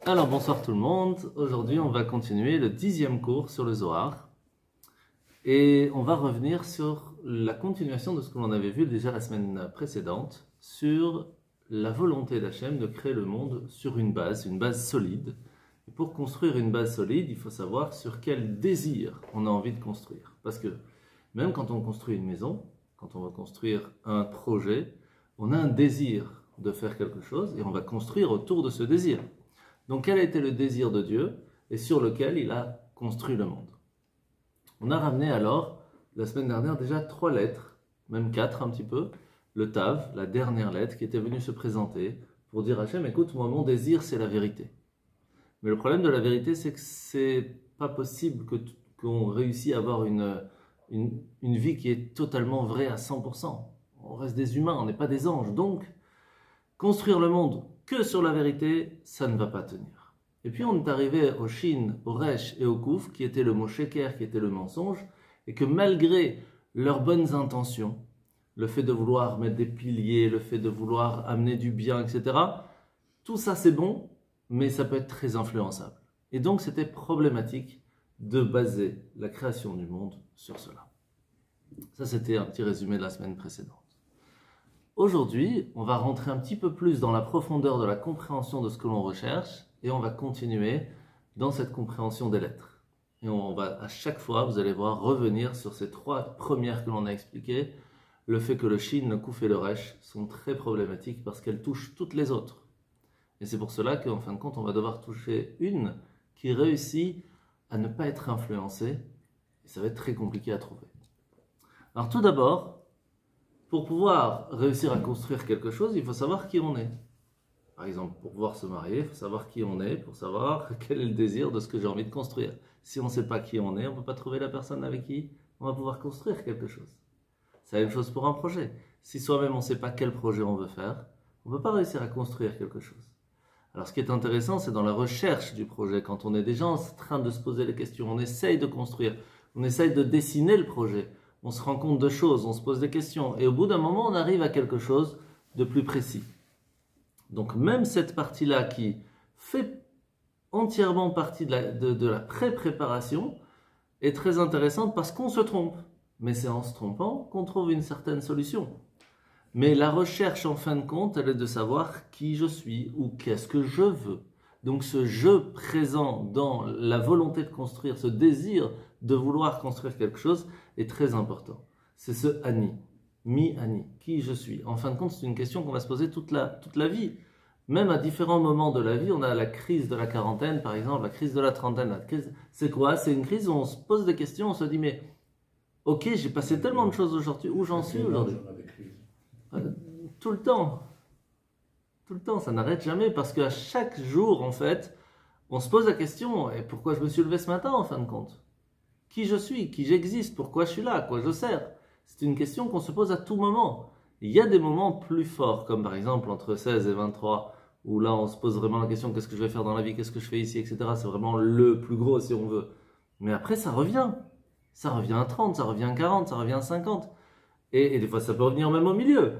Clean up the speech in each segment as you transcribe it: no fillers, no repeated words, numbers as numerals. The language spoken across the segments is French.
Alors bonsoir tout le monde, aujourd'hui on va continuer le 10e cours sur le Zohar et on va revenir sur la continuation de ce que l'on avait vu déjà la semaine précédente sur la volonté d'Hachem de créer le monde sur une base solide. Et pour construire une base solide, il faut savoir sur quel désir on a envie de construire. Parce que même quand on construit une maison, quand on va construire un projet, on a un désir de faire quelque chose et on va construire autour de ce désir. Donc quel a été le désir de Dieu et sur lequel il a construit le monde? On a ramené alors, la semaine dernière, déjà 3 lettres, même 4 un petit peu, le Tav, la dernière lettre qui était venue se présenter pour dire à Hachem, écoute, moi mon désir c'est la vérité. Mais le problème de la vérité c'est que c'est pas possible qu'on réussisse à avoir une vie qui est totalement vraie à 100%. On reste des humains, on n'est pas des anges, donc construire le monde que sur la vérité, ça ne va pas tenir. Et puis on est arrivé au Shin, au Resh et au Kouf, qui était le mot Sheker, qui était le mensonge, et que malgré leurs bonnes intentions, le fait de vouloir mettre des piliers, le fait de vouloir amener du bien, etc., tout ça c'est bon, mais ça peut être très influençable. Et donc c'était problématique de baser la création du monde sur cela. Ça c'était un petit résumé de la semaine précédente. Aujourd'hui, on va rentrer un petit peu plus dans la profondeur de la compréhension de ce que l'on recherche et on va continuer dans cette compréhension des lettres. Et on va à chaque fois, vous allez voir, revenir sur ces 3 premières que l'on a expliquées. Le fait que le Shin, le Kouf et le Resh sont très problématiques parce qu'elles touchent toutes les autres. Et c'est pour cela qu'en fin de compte, on va devoir toucher une qui réussit à ne pas être influencée. Et ça va être très compliqué à trouver. Alors tout d'abord, pour pouvoir réussir à construire quelque chose, il faut savoir qui on est. Par exemple, pour pouvoir se marier, il faut savoir qui on est, pour savoir quel est le désir de ce que j'ai envie de construire. Si on ne sait pas qui on est, on ne peut pas trouver la personne avec qui on va pouvoir construire quelque chose. C'est la même chose pour un projet. Si soi-même on ne sait pas quel projet on veut faire, on ne peut pas réussir à construire quelque chose. Alors ce qui est intéressant, c'est dans la recherche du projet, quand on est déjà en train de se poser les questions, on essaye de construire, on essaye de dessiner le projet, on se rend compte de choses, on se pose des questions, et au bout d'un moment, on arrive à quelque chose de plus précis. Donc même cette partie-là qui fait entièrement partie de la pré-préparation est très intéressante parce qu'on se trompe. Mais c'est en se trompant qu'on trouve une certaine solution. Mais la recherche, en fin de compte, elle est de savoir qui je suis ou qu'est-ce que je veux. Donc ce je présent dans la volonté de construire, ce désir de vouloir construire quelque chose est très important. C'est ce Ani, mi-Ani, qui je suis. En fin de compte, c'est une question qu'on va se poser toute la vie. Même à différents moments de la vie, on a la crise de la quarantaine, par exemple, la crise de la trentaine. La crise, c'est quoi? C'est une crise où on se pose des questions, on se dit, mais ok, j'ai passé tellement de choses aujourd'hui, où j'en suis aujourd'hui? Tout le temps. Tout le temps, ça n'arrête jamais parce qu'à chaque jour, en fait, on se pose la question, et pourquoi je me suis levé ce matin, en fin de compte? Qui je suis? Qui j'existe? Pourquoi je suis là? À quoi je sers? C'est une question qu'on se pose à tout moment. Il y a des moments plus forts, comme par exemple entre 16 et 23, où là, on se pose vraiment la question, qu'est-ce que je vais faire dans la vie? Qu'est-ce que je fais ici? Etc. C'est vraiment le plus gros, si on veut. Mais après, ça revient. Ça revient à 30, ça revient à 40, ça revient à 50. Et des fois, ça peut revenir même au milieu.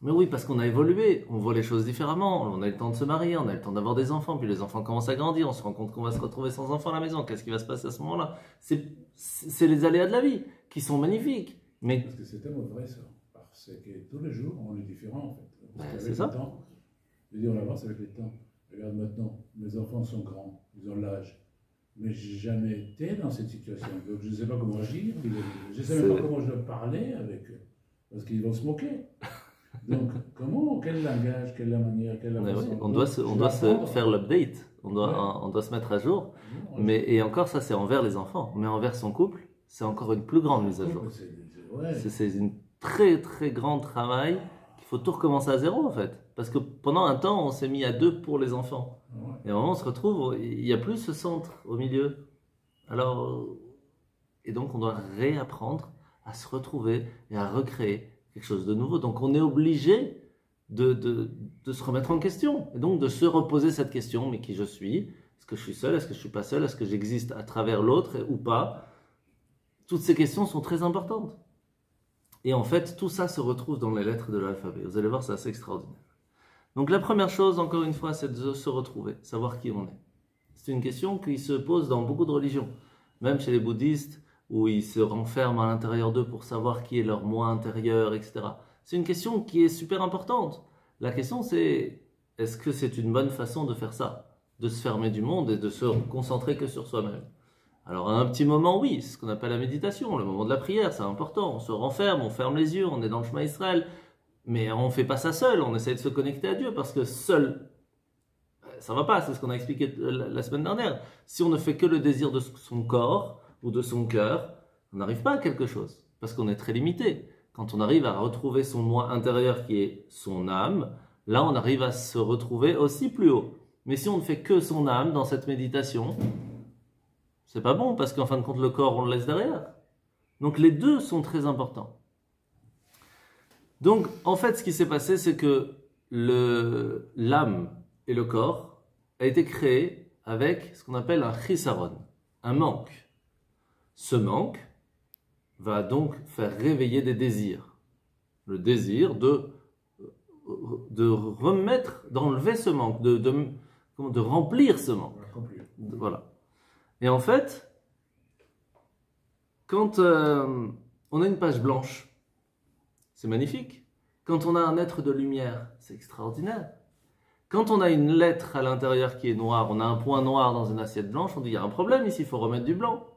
Mais oui, parce qu'on a évolué, on voit les choses différemment, on a eu le temps de se marier, on a eu le temps d'avoir des enfants, puis les enfants commencent à grandir, on se rend compte qu'on va se retrouver sans enfants à la maison, qu'est-ce qui va se passer à ce moment-là? C'est les aléas de la vie, qui sont magnifiques. Mais... Parce que c'est tellement vrai ça, parce que tous les jours, on est différent en fait. C'est ça. Temps, je veux dire, on avance avec le temps. Regarde maintenant, mes enfants sont grands, ils ont l'âge. Mais j'ai jamais été dans cette situation, donc je ne sais pas comment agir, je ne sais même pas comment je dois parler avec eux, parce qu'ils vont se moquer. Donc, comment, quel langage, quelle la manière, quelle la façon? Oui, on doit se faire l'update, on doit se mettre à jour. Et encore, ça c'est envers les enfants, mais envers son couple, c'est encore une plus grande mise à jour. C'est une très très grand travail qu'il faut tout recommencer à zéro en fait. Parce que pendant un temps, on s'est mis à 2 pour les enfants. Et à un moment, on se retrouve, il n'y a plus ce centre au milieu. Et donc, on doit réapprendre à se retrouver et à recréer quelque chose de nouveau. Donc on est obligé de se remettre en question et donc de se reposer cette question, mais qui je suis? Est-ce que je suis seul? Est-ce que je ne suis pas seul? Est-ce que j'existe à travers l'autre ou pas? Toutes ces questions sont très importantes. Et en fait, tout ça se retrouve dans les lettres de l'alphabet. Vous allez voir, c'est assez extraordinaire. Donc la première chose, encore une fois, c'est de se retrouver, savoir qui on est. C'est une question qui se pose dans beaucoup de religions, même chez les bouddhistes, où ils se renferment à l'intérieur d'eux pour savoir qui est leur moi intérieur, etc. C'est une question qui est super importante. La question c'est, est-ce que c'est une bonne façon de faire ça? De se fermer du monde et de se concentrer que sur soi-même? Alors à un petit moment, oui, c'est ce qu'on appelle la méditation, le moment de la prière, c'est important. On se renferme, on ferme les yeux, on est dans le chemin Israël. Mais on ne fait pas ça seul, on essaie de se connecter à Dieu parce que seul, ça ne va pas, c'est ce qu'on a expliqué la semaine dernière. Si on ne fait que le désir de son corps ou de son cœur, on n'arrive pas à quelque chose parce qu'on est très limité. Quand on arrive à retrouver son moi intérieur qui est son âme, là on arrive à se retrouver aussi plus haut. Mais si on ne fait que son âme dans cette méditation, c'est pas bon parce qu'en fin de compte le corps on le laisse derrière. Donc les deux sont très importants. Donc, en fait, ce qui s'est passé, c'est que l'âme et le corps a été créé avec ce qu'on appelle un chisaron, un manque. Ce manque va donc faire réveiller des désirs. Le désir de remettre, d'enlever ce manque, de remplir ce manque. Voilà. Et en fait, quand on a une page blanche, c'est magnifique. Quand on a un être de lumière, c'est extraordinaire. Quand on a une lettre à l'intérieur qui est noire, on a un point noir dans une assiette blanche, on dit il y a un problème ici, il faut remettre du blanc.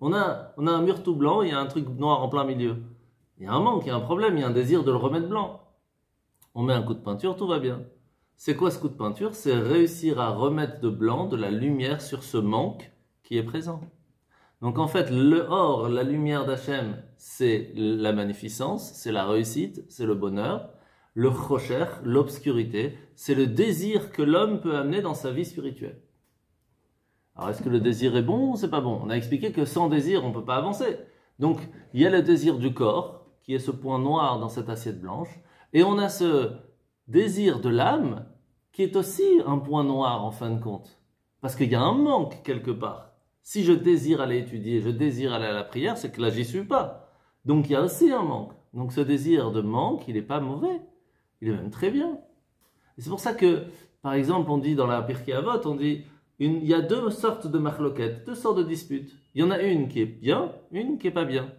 On a un mur tout blanc, il y a un truc noir en plein milieu. Il y a un manque, il y a un problème, il y a un désir de le remettre blanc. On met un coup de peinture, tout va bien. C'est quoi ce coup de peinture? C'est réussir à remettre de blanc, de la lumière sur ce manque qui est présent. Donc en fait, la lumière d'Hachem, c'est la magnificence, c'est la réussite, c'est le bonheur. Le chocher, l'obscurité, c'est le désir que l'homme peut amener dans sa vie spirituelle. Alors est-ce que le désir est bon ou c'est pas bon? On a expliqué que sans désir, on ne peut pas avancer. Donc il y a le désir du corps, qui est ce point noir dans cette assiette blanche, et on a ce désir de l'âme, qui est aussi un point noir en fin de compte. Parce qu'il y a un manque quelque part. Si je désire aller étudier, je désire aller à la prière, c'est que là, j'y suis pas. Donc, il y a aussi un manque. Donc, ce désir de manque, il n'est pas mauvais. Il est même très bien. Et c'est pour ça que, par exemple, on dit dans la Pirkei Avot, on dit, il y a deux sortes de machloket, deux sortes de disputes. Il y en a une qui est bien, une qui est pas bien.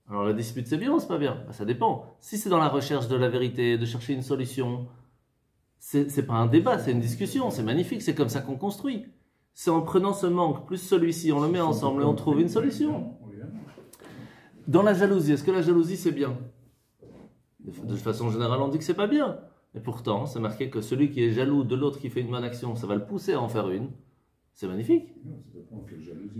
Alors, la dispute, c'est bien ou c'est pas bien? Ça dépend. Si c'est dans la recherche de la vérité, de chercher une solution, c'est pas un débat, c'est une discussion, c'est magnifique, c'est comme ça qu'on construit. C'est en prenant ce manque plus celui-ci, on le met ensemble et on trouve une solution. Dans la jalousie, est-ce que la jalousie c'est bien? De façon générale, on dit que c'est pas bien. Et pourtant, c'est marqué que celui qui est jaloux de l'autre qui fait une bonne action, ça va le pousser à en faire une. C'est magnifique.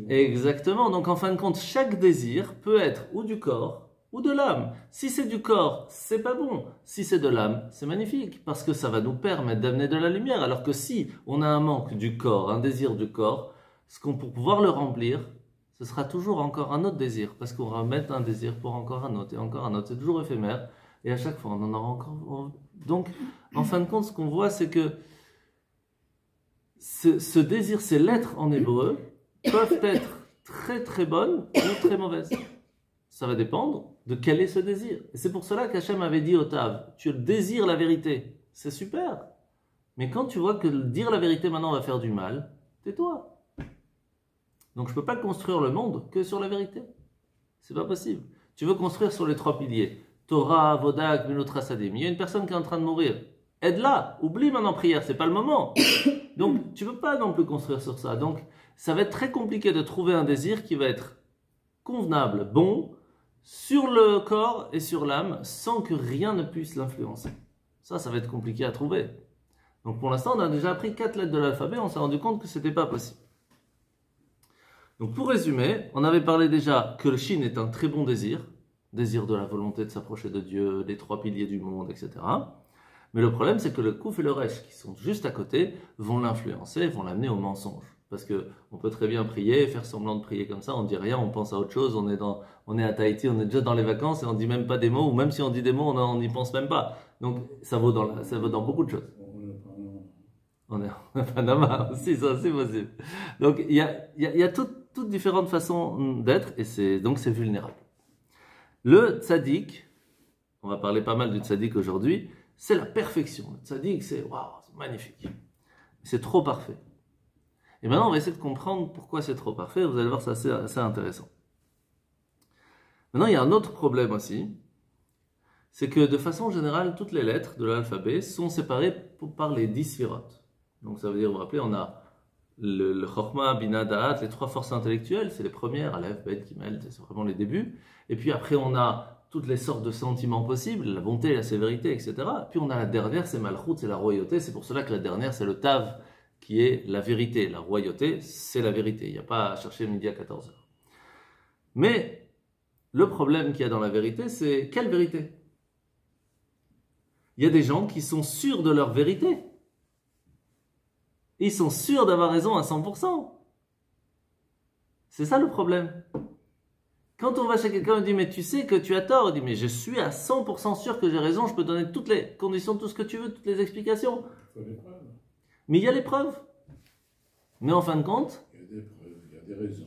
Exactement. Donc en fin de compte, chaque désir peut être ou du corps ou de l'âme. Si c'est du corps, c'est pas bon. Si c'est de l'âme, c'est magnifique, parce que ça va nous permettre d'amener de la lumière. Alors que si on a un manque du corps, un désir du corps, pour pouvoir le remplir, ce sera toujours encore un autre désir, parce qu'on va mettre un désir pour encore un autre, et encore un autre. C'est toujours éphémère, et à chaque fois, on en aura encore. Donc, en fin de compte, ce qu'on voit, c'est que ce désir, ces lettres en hébreu, peuvent être très très bonnes ou très mauvaises. Ça va dépendre de quel est ce désir. Et c'est pour cela qu'Hachem avait dit au Tav, tu désires la vérité. C'est super. Mais quand tu vois que dire la vérité maintenant va faire du mal, tais-toi. Donc je ne peux pas construire le monde que sur la vérité. C'est pas possible. Tu veux construire sur les trois piliers. Torah, Vodak, Minot Sadim. Il y a une personne qui est en train de mourir. Aide-la. Oublie maintenant prière, c'est pas le moment. Donc tu ne peux pas non plus construire sur ça. Donc ça va être très compliqué de trouver un désir qui va être convenable, bon, sur le corps et sur l'âme, sans que rien ne puisse l'influencer. Ça va être compliqué à trouver. Donc pour l'instant, on a déjà appris 4 lettres de l'alphabet, on s'est rendu compte que ce n'était pas possible. Donc pour résumer, on avait parlé déjà que le Shin est un très bon désir de la volonté de s'approcher de Dieu, les 3 piliers du monde, etc. Mais le problème, c'est que le Kouf et le Resh, qui sont juste à côté, vont l'influencer, vont l'amener au mensonge. Parce qu'on peut très bien prier, faire semblant de prier comme ça, on ne dit rien, on pense à autre chose, on est à Tahiti, on est déjà dans les vacances et on ne dit même pas des mots, ou même si on dit des mots, on n'y pense même pas. Donc ça vaut dans beaucoup de choses. On est à Panama aussi, ça c'est possible. Donc il y a toutes différentes façons d'être et donc c'est vulnérable. Le tzaddik, on va parler pas mal du tzaddik aujourd'hui, c'est la perfection. Le tzaddik, c'est waouh, c'est magnifique. C'est trop parfait. Et maintenant, on va essayer de comprendre pourquoi c'est trop parfait. Vous allez voir, c'est assez intéressant. Maintenant, il y a un autre problème aussi. C'est que de façon générale, toutes les lettres de l'alphabet sont séparées par les 10 sphirotes. Donc ça veut dire, vous vous rappelez, on a le Chokhmah, Bina, Da'at, les 3 forces intellectuelles, c'est les premières, Aleph, Bet, Gimel, c'est vraiment les débuts. Et puis après, on a toutes les sortes de sentiments possibles, la bonté, la sévérité, etc. Puis on a la dernière, c'est Malchut, c'est la royauté. C'est pour cela que la dernière, c'est le Tav, qui est la vérité. La royauté, c'est la vérité. Il n'y a pas à chercher midi à 14h. Mais le problème qu'il y a dans la vérité, c'est quelle vérité? Il y a des gens qui sont sûrs de leur vérité. Ils sont sûrs d'avoir raison à 100%. C'est ça le problème. Quand on va chez quelqu'un, on dit, mais tu sais que tu as tort. On dit, mais je suis à 100% sûr que j'ai raison, je peux donner toutes les conditions, tout ce que tu veux, toutes les explications. Il faut des preuves. Mais il y a les preuves. Mais en fin de compte, il y a des preuves, il y a des raisons,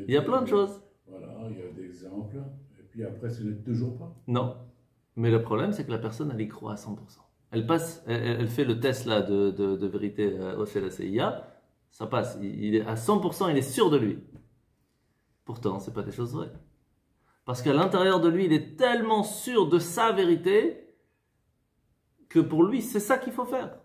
il y a plein de choses. Voilà, il y a des exemples. Et puis après, ce n'est toujours pas. Non. Mais le problème, c'est que la personne, elle y croit à 100%. Elle fait le test là de vérité au CIA, ça passe. Il est à 100%, il est sûr de lui. Pourtant, ce n'est pas des choses vraies. Parce qu'à l'intérieur de lui, il est tellement sûr de sa vérité que pour lui, c'est ça qu'il faut faire.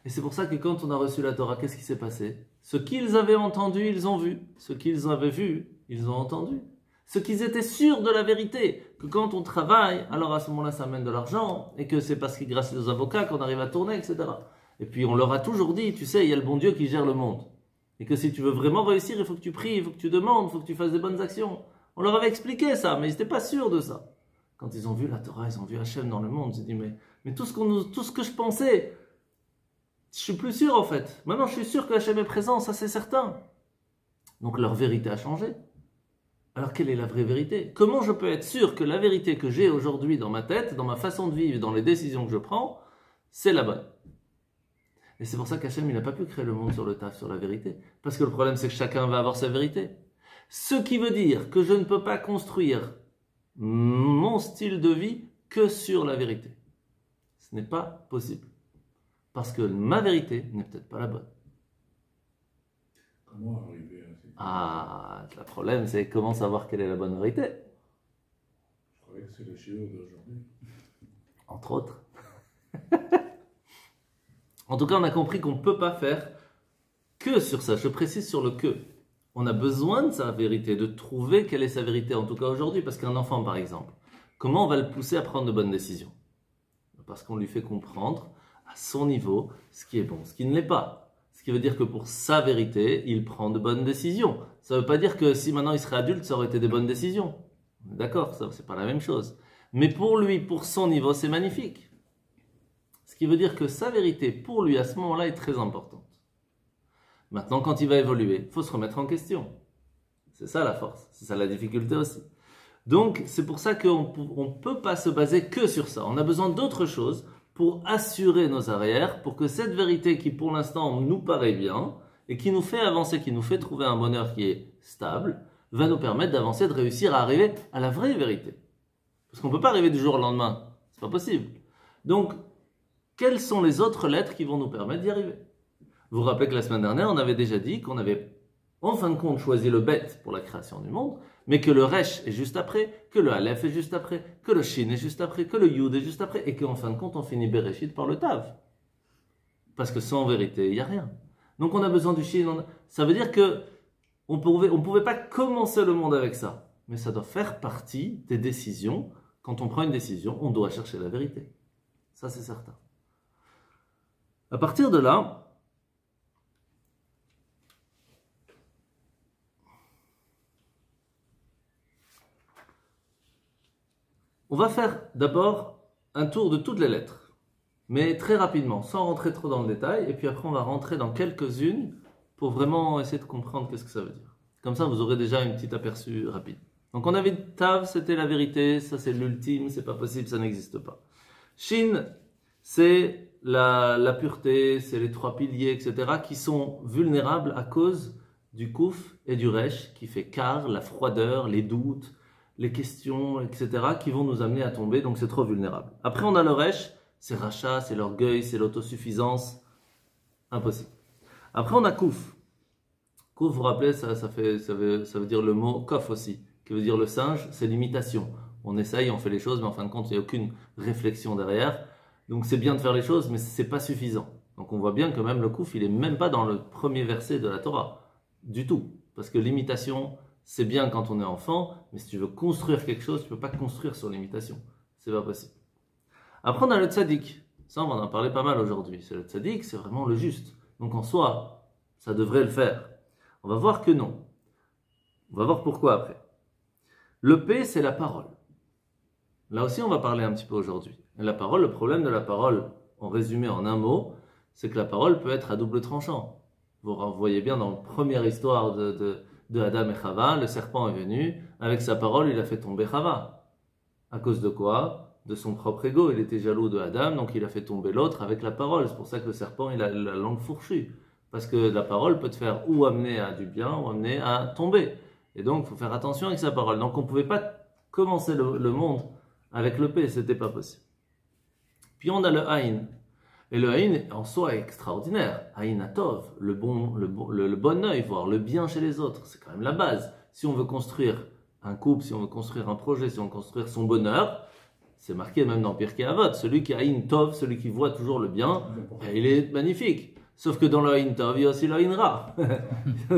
Et c'est pour ça que quand on a reçu la Torah, qu'est-ce qui s'est passé? Ce qu'ils avaient entendu, ils ont vu. Ce qu'ils avaient vu, ils ont entendu. Ce qu'ils étaient sûrs de la vérité, que quand on travaille, alors à ce moment-là, ça amène de l'argent, et que c'est parce que grâce aux avocats qu'on arrive à tourner, etc. Et puis on leur a toujours dit, tu sais, il y a le bon Dieu qui gère le monde. Et que si tu veux vraiment réussir, il faut que tu pries, il faut que tu demandes, il faut que tu fasses des bonnes actions. On leur avait expliqué ça, mais ils n'étaient pas sûrs de ça. Quand ils ont vu la Torah, ils ont vu Hachem dans le monde, ils se sont dit, mais tout ce que je pensais, je suis plus sûr en fait. Maintenant, je suis sûr que Hachem est présent, ça c'est certain. Donc leur vérité a changé. Alors quelle est la vraie vérité? Comment je peux être sûr que la vérité que j'ai aujourd'hui dans ma tête, dans ma façon de vivre, dans les décisions que je prends, c'est la bonne? Et c'est pour ça qu'Hachem, il n'a pas pu créer le monde sur le taf, sur la vérité. Parce que le problème, c'est que chacun va avoir sa vérité. Ce qui veut dire que je ne peux pas construire mon style de vie que sur la vérité. Ce n'est pas possible. Parce que ma vérité n'est peut-être pas la bonne. Comment arriver à cette... Ah, le problème, c'est comment savoir quelle est la bonne vérité. Je croyais que c'est le shiur d'aujourd'hui. Entre autres. En tout cas, on a compris qu'on ne peut pas faire que sur ça. Je précise sur le que. On a besoin de sa vérité, de trouver quelle est sa vérité, en tout cas aujourd'hui. Parce qu'un enfant, par exemple, comment on va le pousser à prendre de bonnes décisions? Parce qu'on lui fait comprendre à son niveau ce qui est bon, ce qui ne l'est pas. Ce qui veut dire que pour sa vérité, il prend de bonnes décisions. Ça ne veut pas dire que si maintenant il serait adulte, ça aurait été des bonnes décisions. D'accord, ça c'est pas la même chose. Mais pour lui, pour son niveau, c'est magnifique. Ce qui veut dire que sa vérité, pour lui, à ce moment-là, est très importante. Maintenant, quand il va évoluer, il faut se remettre en question. C'est ça la force, c'est ça la difficulté aussi. Donc, c'est pour ça qu'on ne peut pas se baser que sur ça. On a besoin d'autre chose pour assurer nos arrières, pour que cette vérité qui, pour l'instant, nous paraît bien, et qui nous fait avancer, qui nous fait trouver un bonheur qui est stable, va nous permettre d'avancer, de réussir à arriver à la vraie vérité. Parce qu'on ne peut pas arriver du jour au lendemain. C'est pas possible. Donc, quelles sont les autres lettres qui vont nous permettre d'y arriver? Vous vous rappelez que la semaine dernière, on avait déjà dit qu'on avait, en fin de compte, choisi le Bet pour la création du monde, mais que le Resh est juste après, que le Aleph est juste après, que le Shin est juste après, que le Yud est juste après, et qu'en fin de compte, on finit Bereshit par le Tav. Parce que sans vérité, il n'y a rien. Donc on a besoin du Shin. Ça veut dire que on pouvait pas commencer le monde avec ça. Mais ça doit faire partie des décisions. Quand on prend une décision, on doit chercher la vérité. Ça, c'est certain. À partir de là, on va faire d'abord un tour de toutes les lettres, mais très rapidement, sans rentrer trop dans le détail, et puis après on va rentrer dans quelques-unes pour vraiment essayer de comprendre qu'est-ce que ça veut dire. Comme ça, vous aurez déjà un petit aperçu rapide. Donc on avait Tav, c'était la vérité, ça c'est l'ultime, c'est pas possible, ça n'existe pas. Shin, c'est la pureté, c'est les 3 piliers, etc., qui sont vulnérables à cause du Kouf et du Resh, qui fait Kar, la froideur, les doutes, les questions, etc., qui vont nous amener à tomber, donc c'est trop vulnérable. Après, on a le Resh, c'est rachat, c'est l'orgueil, c'est l'autosuffisance. Impossible. Après, on a kouf. Kouf, vous vous rappelez, ça veut dire le mot kof aussi, qui veut dire le singe, c'est l'imitation. On essaye, on fait les choses, mais en fin de compte, il n'y a aucune réflexion derrière. Donc c'est bien de faire les choses, mais ce n'est pas suffisant. Donc on voit bien que même le kouf, il n'est même pas dans le premier verset de la Torah. Du tout. Parce que l'imitation, c'est bien quand on est enfant, mais si tu veux construire quelque chose, tu ne peux pas construire sur l'imitation. C'est pas possible. Après, on a le tzaddik. Ça, on va en parler pas mal aujourd'hui. C'est le tzaddik, c'est vraiment le juste. Donc en soi, ça devrait le faire. On va voir que non. On va voir pourquoi après. Le P, c'est la parole. Là aussi, on va parler un petit peu aujourd'hui. Et la parole, le problème de la parole, en résumé en un mot, c'est que la parole peut être à double tranchant. Vous voyez bien dans la première histoire de Adam et Chava, le serpent est venu, avec sa parole, il a fait tomber Chava. À cause de quoi? De son propre ego. Il était jaloux de Adam, donc il a fait tomber l'autre avec la parole. C'est pour ça que le serpent, il a la langue fourchue. Parce que la parole peut te faire ou amener à du bien, ou amener à tomber. Et donc, il faut faire attention avec sa parole. Donc, on ne pouvait pas commencer le monde avec le P, c'était pas possible. Puis on a le Aïn. Et le Aïn, en soi, est extraordinaire. Aïn Atov, le bon œil, voir le bien chez les autres. C'est quand même la base. Si on veut construire un couple, si on veut construire un projet, si on veut construire son bonheur, c'est marqué même dans Pirkei Avot. Celui qui a Aïn Tov, celui qui voit toujours le bien, il est magnifique. Sauf que dans le Aïn Tov, il y a aussi le Aïn Ra.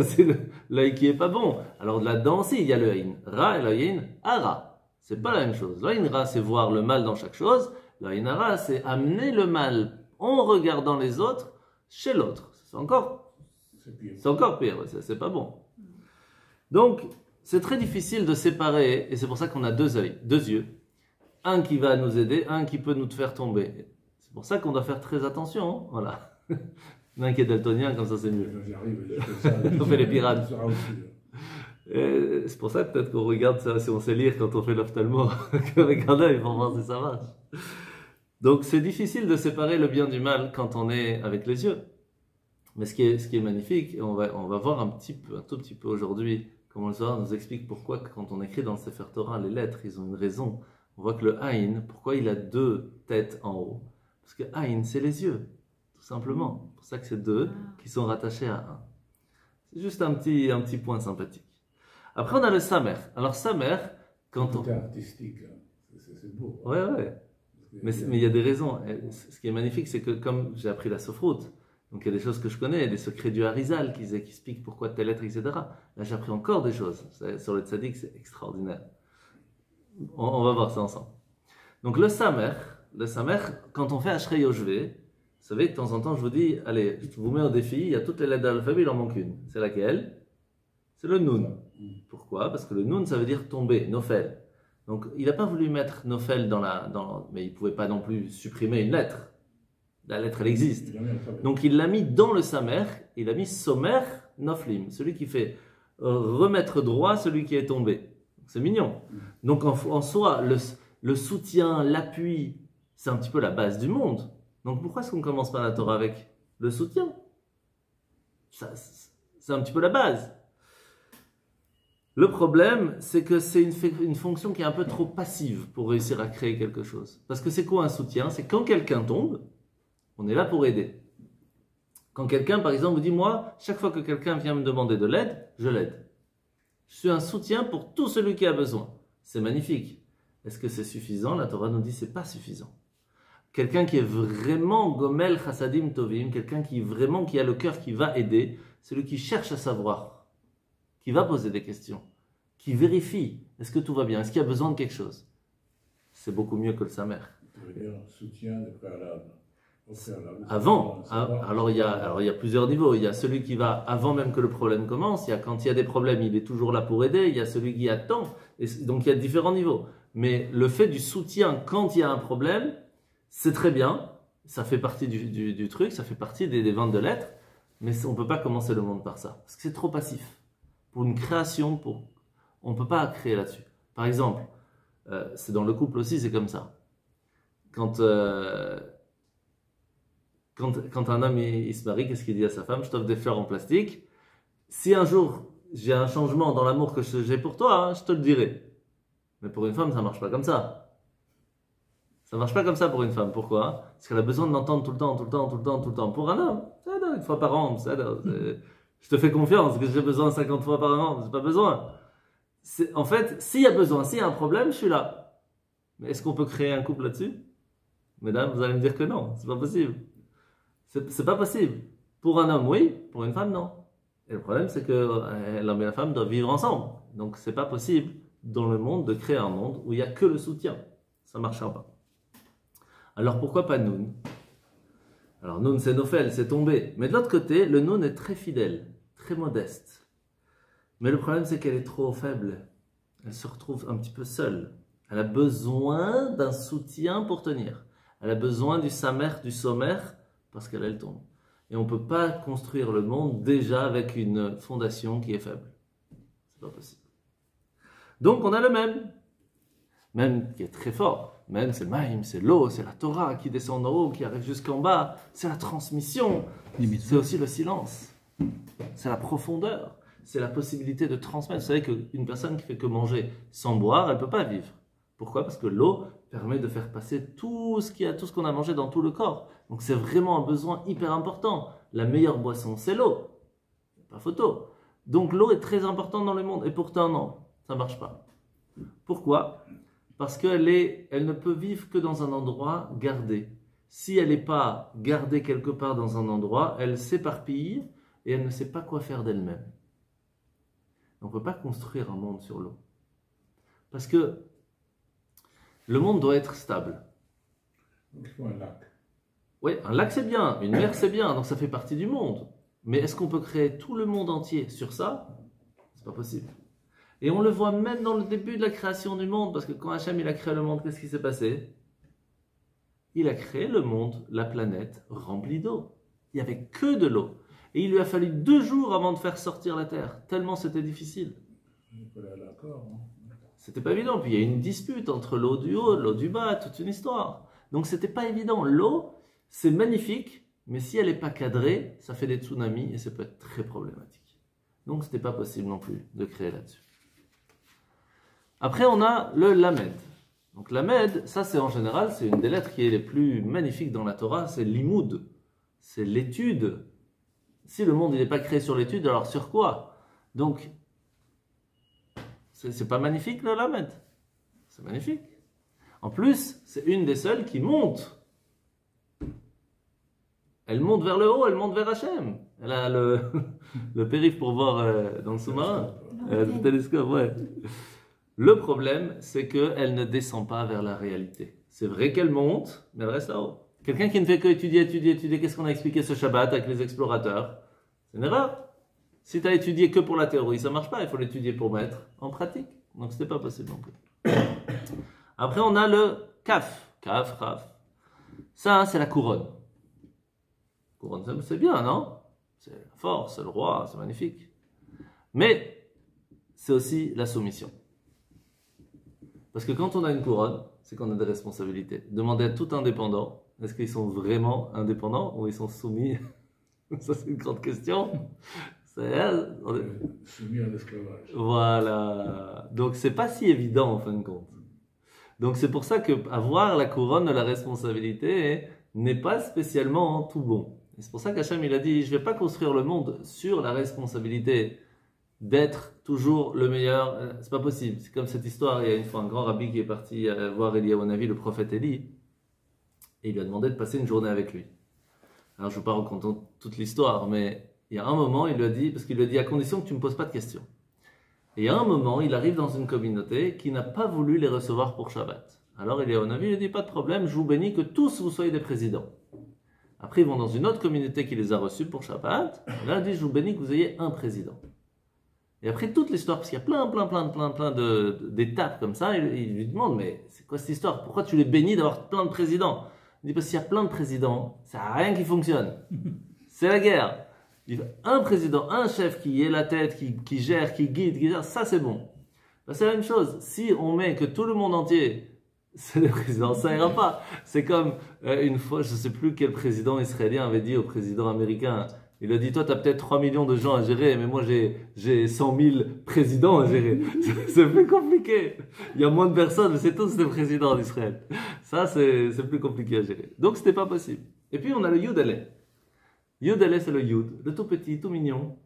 C'est l'œil qui est pas bon. Alors là-dedans aussi, il y a le Aïn Ra et le Aïn Ara. C'est pas la même chose. Le Aïn Ra, c'est voir le mal dans chaque chose. Le Aïn Ara, c'est amener le mal en regardant les autres chez l'autre. C'est encore pire. C'est pas bon. Donc, c'est très difficile de séparer, et c'est pour ça qu'on a deux yeux. Un qui va nous aider, un qui peut nous faire tomber. C'est pour ça qu'on doit faire très attention. Hein, voilà. Un qui est daltonien, comme ça c'est mieux. On fait les pirates. C'est pour ça peut-être qu'on regarde ça, si on sait lire quand on fait l'ophtalmo, qu'avec un œil pour voir si ça marche. Donc c'est difficile de séparer le bien du mal quand on est avec les yeux. Mais ce qui est magnifique, et on va voir un tout petit peu aujourd'hui, comment le Zohar nous explique pourquoi quand on écrit dans le Sefer Torah les lettres, ils ont une raison. On voit que le Aïn, pourquoi il a deux têtes en haut? Parce que Aïn, c'est les yeux, tout simplement. C'est pour ça que c'est deux qui sont rattachés à un. C'est juste un petit point sympathique. Après, on a le Samer. Alors, Samer, quand on... C'est artistique, hein. C'est beau. Ouais. Mais il y a des raisons. Et ce qui est magnifique, c'est que comme j'ai appris la sophrute, donc il y a des choses que je connais, des secrets du Harizal qui expliquent pourquoi telle lettre, etc. Là, j'ai appris encore des choses. Sur le tzaddik, c'est extraordinaire. On va voir ça ensemble. Donc, le Samer, quand on fait Ashrei Yoshvé, vous savez, de temps en temps, je vous dis, allez, je vous mets au défi, il y a toutes les lettres de l'alphabet, il en manque une. C'est laquelle? C'est le Nun. Pourquoi? Parce que le Nun, ça veut dire tomber, Nofel. Donc, il n'a pas voulu mettre Nofel mais il ne pouvait pas non plus supprimer une lettre. La lettre, elle existe. Donc, il l'a mis dans le Samer, il a mis Somer Noflim, celui qui fait remettre droit celui qui est tombé. C'est mignon. Donc, en soi, le soutien, l'appui, c'est un petit peu la base du monde. Donc, pourquoi est-ce qu'on ne commence pas la Torah avec le soutien? C'est un petit peu la base. Le problème, c'est que c'est une fonction qui est un peu trop passive pour réussir à créer quelque chose. Parce que c'est quoi un soutien? C'est quand quelqu'un tombe, on est là pour aider. Quand quelqu'un, par exemple, vous dit, moi, chaque fois que quelqu'un vient me demander de l'aide, je l'aide. Je suis un soutien pour tout celui qui a besoin. C'est magnifique. Est-ce que c'est suffisant? La Torah nous dit, c'est pas suffisant. Quelqu'un qui est vraiment gomel chassadim tovim, quelqu'un qui a le cœur qui va aider, celui qui cherche à savoir, qui va poser des questions, qui vérifie, est-ce que tout va bien, est-ce qu'il y a besoin de quelque chose? C'est beaucoup mieux que le Samer. Soutien des préalables. Avant, alors il y a plusieurs niveaux. Il y a celui qui va avant même que le problème commence. Quand il y a des problèmes, il est toujours là pour aider. Il y a celui qui attend. Et donc il y a différents niveaux. Mais le fait du soutien quand il y a un problème, c'est très bien. Ça fait partie du truc, ça fait partie des ventes de lettres. Mais on ne peut pas commencer le monde par ça. Parce que c'est trop passif. Pour une création, on ne peut pas créer là-dessus. Par exemple, c'est dans le couple aussi, c'est comme ça. Quand un homme il se marie, qu'est-ce qu'il dit à sa femme? Je t'offre des fleurs en plastique. Si un jour j'ai un changement dans l'amour que j'ai pour toi, hein, je te le dirai. Mais pour une femme, ça ne marche pas comme ça. Ça marche pas comme ça pour une femme. Pourquoi? Parce qu'elle a besoin de l'entendre tout le temps, tout le temps, tout le temps, tout le temps. Pour un homme, ça donne une fois par an, ça donne. Je te fais confiance, que j'ai besoin 50 fois par an, j'ai pas besoin. En fait, s'il y a besoin, s'il y a un problème, je suis là. Mais est-ce qu'on peut créer un couple là-dessus? Mesdames, vous allez me dire que non, c'est pas possible. C'est pas possible. Pour un homme, oui, pour une femme, non. Et le problème, c'est que l'homme et la femme doivent vivre ensemble. Donc, c'est pas possible dans le monde de créer un monde où il n'y a que le soutien. Ça ne marchera pas. Alors, pourquoi pas Noun? Alors, Noun, c'est Nophel, c'est tombé. Mais de l'autre côté, le Noun est très fidèle, très modeste. Mais le problème, c'est qu'elle est trop faible. Elle se retrouve un petit peu seule. Elle a besoin d'un soutien pour tenir. Elle a besoin du samer, du sommaire, parce qu'elle tombe. Et on ne peut pas construire le monde déjà avec une fondation qui est faible. C'est pas possible. Donc, on a le même qui est très fort. Même, c'est le Maïm, c'est l'eau, c'est la Torah qui descend en haut, qui arrive jusqu'en bas. C'est la transmission. C'est aussi le silence. C'est la profondeur. C'est la possibilité de transmettre. Vous savez qu'une personne qui fait que manger sans boire, elle ne peut pas vivre. Pourquoi? Parce que l'eau permet de faire passer tout ce qu'on a mangé dans tout le corps. Donc c'est vraiment un besoin hyper important. La meilleure boisson, c'est l'eau. Pas photo. Donc l'eau est très importante dans le monde. Et pourtant, non, ça ne marche pas. Pourquoi? Parce qu'elle ne peut vivre que dans un endroit gardé. Si elle n'est pas gardée quelque part dans un endroit, elle s'éparpille et elle ne sait pas quoi faire d'elle-même. On ne peut pas construire un monde sur l'eau. Parce que le monde doit être stable. Donc il faut un lac. Oui, un lac c'est bien, une mer c'est bien, donc ça fait partie du monde. Mais est-ce qu'on peut créer tout le monde entier sur ça? C'est pas possible. Et on le voit même dans le début de la création du monde, parce que quand Hachem il a créé le monde, qu'est-ce qui s'est passé? Il a créé le monde, la planète, remplie d'eau. Il n'y avait que de l'eau. Et il lui a fallu 2 jours avant de faire sortir la terre, tellement c'était difficile. Il faut aller à l'accord. C'était pas évident. Puis il y a une dispute entre l'eau du haut, l'eau du bas, toute une histoire. Donc c'était pas évident. L'eau, c'est magnifique, mais si elle n'est pas cadrée, ça fait des tsunamis et ça peut être très problématique. Donc c'était pas possible non plus de créer là-dessus. Après on a le Lamed. Donc Lamed, ça c'est en général, c'est une des lettres qui est les plus magnifiques dans la Torah, c'est l'imoud. C'est l'étude. Si le monde n'est pas créé sur l'étude, alors sur quoi? Donc, c'est pas magnifique le Lamed? C'est magnifique. En plus, c'est une des seules qui monte. Elle monte vers le haut, elle monte vers Hachem. Elle a le périph' pour voir dans le sous-marin. Le télescope, ouais. Le problème, c'est qu'elle ne descend pas vers la réalité. C'est vrai qu'elle monte, mais elle reste là-haut. Quelqu'un qui ne fait que étudier, qu'est-ce qu'on a expliqué ce Shabbat avec les explorateurs? C'est une erreur. Si tu as étudié que pour la théorie, ça ne marche pas. Il faut l'étudier pour mettre en pratique. Donc, ce n'était pas possible non plus. Après, on a le Kaf. Kaf, Raf. Ça, c'est la couronne. Couronne, c'est bien, non? C'est la force, c'est le roi, c'est magnifique. Mais, c'est aussi la soumission. Parce que quand on a une couronne, c'est qu'on a des responsabilités. Demandez à tout indépendant, est-ce qu'ils sont vraiment indépendants ou ils sont soumis? Ça, c'est une grande question. Soumis à l'esclavage. Voilà. Donc, c'est pas si évident en fin de compte. Donc, c'est pour ça qu'avoir la couronne de la responsabilité n'est pas spécialement tout bon. Et c'est pour ça qu'Hachem, il a dit, je ne vais pas construire le monde sur la responsabilité d'être toujours le meilleur. C'est pas possible. C'est comme cette histoire. Il y a une fois un grand rabbi qui est parti voir Eliyahu Navi, le prophète Élie, et il lui a demandé de passer une journée avec lui. Alors, je ne vais pas raconter toute l'histoire, mais il y a un moment, il lui a dit, parce qu'il lui a dit, à condition que tu ne me poses pas de questions. Et il y a un moment, il arrive dans une communauté qui n'a pas voulu les recevoir pour Shabbat. Alors, Eliyahu Navi lui dit, pas de problème, je vous bénis que tous vous soyez des présidents. Après, ils vont dans une autre communauté qui les a reçus pour Shabbat. Et là, il dit, je vous bénis que vous ayez un président. Et après toute l'histoire, parce qu'il y a plein d'étapes comme ça, il lui demande, mais c'est quoi cette histoire? Pourquoi tu les bénis d'avoir plein de présidents? Il dit, parce qu'il y a plein de présidents, ça n'a rien qui fonctionne. C'est la guerre. Il dit, un président, un chef qui est la tête, qui gère, qui guide, ça c'est bon. Ben, c'est la même chose. Si on met que tout le monde entier, c'est le président, ça ira pas. C'est comme une fois, je ne sais plus quel président israélien avait dit au président américain, Il a dit, toi, tu as peut-être 3 millions de gens à gérer, mais moi, j'ai 100 000 présidents à gérer. C'est plus compliqué. Il y a moins de personnes, mais c'est tous des présidents d'Israël. Ça, c'est plus compliqué à gérer. Donc, c'était pas possible. Et puis, on a le Yud Aleph. Yud Aleph, c'est le Yud, le tout petit, tout mignon.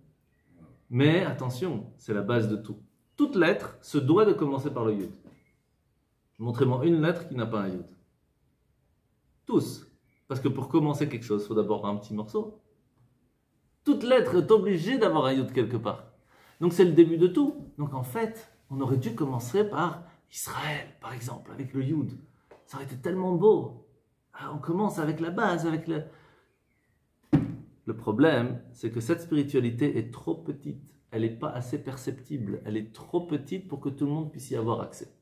Mais attention, c'est la base de tout. Toute lettre se doit de commencer par le Yud. Montrez-moi une lettre qui n'a pas un Yud. Tous. Parce que pour commencer quelque chose, il faut d'abord un petit morceau. Toute lettre est obligée d'avoir un Yud quelque part. Donc c'est le début de tout. Donc en fait, on aurait dû commencer par Israël, par exemple, avec le Yud. Ça aurait été tellement beau. Alors, on commence avec la base, avec le... Le problème, c'est que cette spiritualité est trop petite. Elle n'est pas assez perceptible. Elle est trop petite pour que tout le monde puisse y avoir accès.